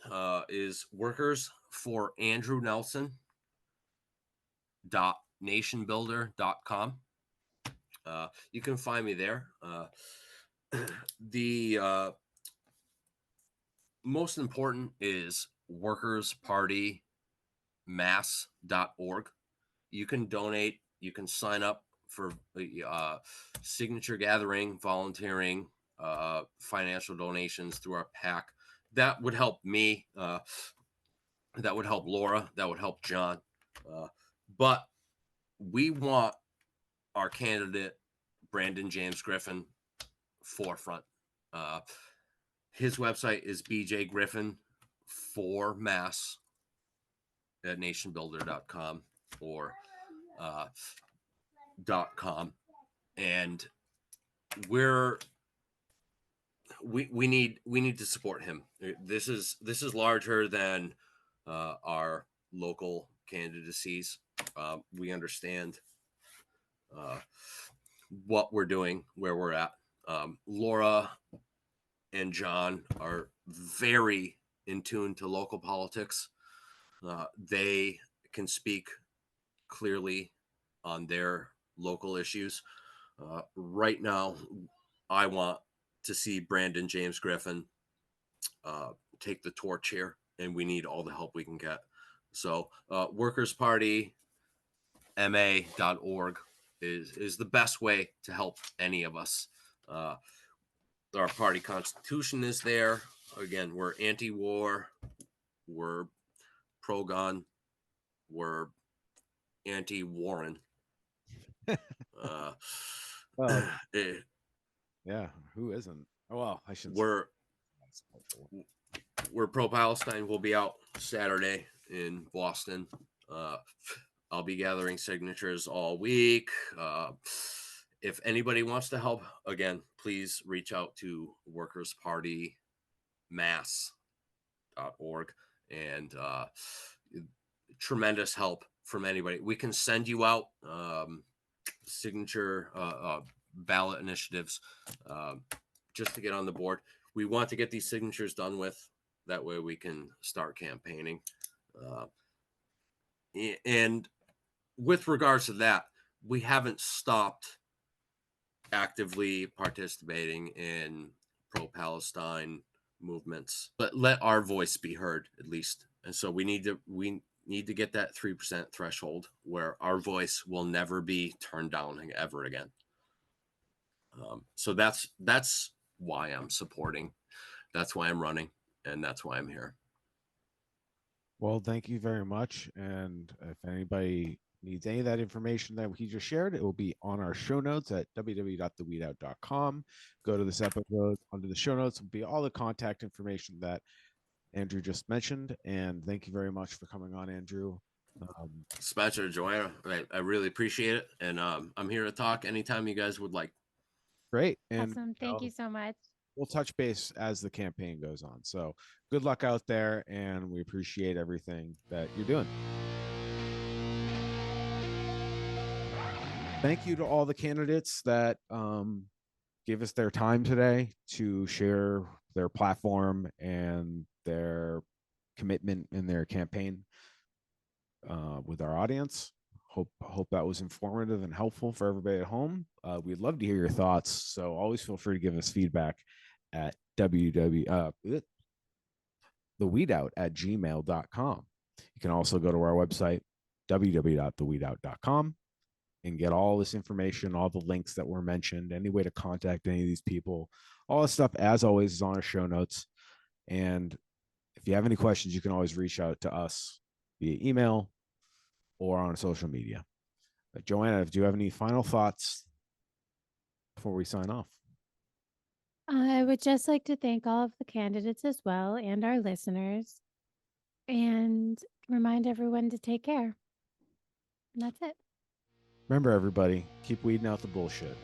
is workersforandrewnelson.nationbuilder.com. You can find me there. The most important is workerspartymass.org. You can donate. You can sign up for signature gathering, volunteering, financial donations through our PAC. That would help me. That would help Laura. That would help John. But we want our candidate, Brandon James Griffin, forefront. His website is bjgriffin4mass at nationbuilder.com or .com, and we need to support him. This is larger than our local candidacies. We understand what we're doing, where we're at. Laura and John are very in tune to local politics. They can speak clearly on their local issues. Right now, I want to see Brandon James Griffin take the torch here, and we need all the help we can get. So workerspartyma.org is the best way to help any of us. Our party constitution is there. Again, we're anti-war, we're pro-gun, we're anti-Warren. Yeah, who isn't? Oh, well, I shouldn't. We're pro-Palestine. We'll be out Saturday in Boston. I'll be gathering signatures all week. If anybody wants to help, again, please reach out to workerspartymass.org, and tremendous help from anybody. We can send you out signature ballot initiatives just to get on the board. We want to get these signatures done with. That way we can start campaigning. And with regards to that, we haven't stopped actively participating in pro-Palestine movements, but let our voice be heard at least. And so we need to get that 3% threshold where our voice will never be turned down ever again. So that's why I'm supporting. That's why I'm running, and that's why I'm here. Well, thank you very much. And if anybody needs any of that information that he just shared, it will be on our show notes at www.theweedout.com. Go to this episode, under the show notes will be all the contact information that Andrew just mentioned. And thank you very much for coming on, Andrew. Spencer, Joanna, I really appreciate it. And I'm here to talk anytime you guys would like. Great. And awesome. Thank you so much. We'll touch base as the campaign goes on. So good luck out there, and we appreciate everything that you're doing. Thank you to all the candidates that gave us their time today to share their platform and their commitment in their campaign with our audience. Hope that was informative and helpful for everybody at home. We'd love to hear your thoughts, so always feel free to give us feedback at theweedout@gmail.com. You can also go to our website, www.theweedout.com, and get all this information, all the links that were mentioned, any way to contact any of these people. All this stuff, as always, is on our show notes. And if you have any questions, you can always reach out to us via email or on social media. Joanna, do you have any final thoughts before we sign off? I would just like to thank all of the candidates as well and our listeners, and remind everyone to take care. And that's it. Remember, everybody, keep weeding out the bullshit.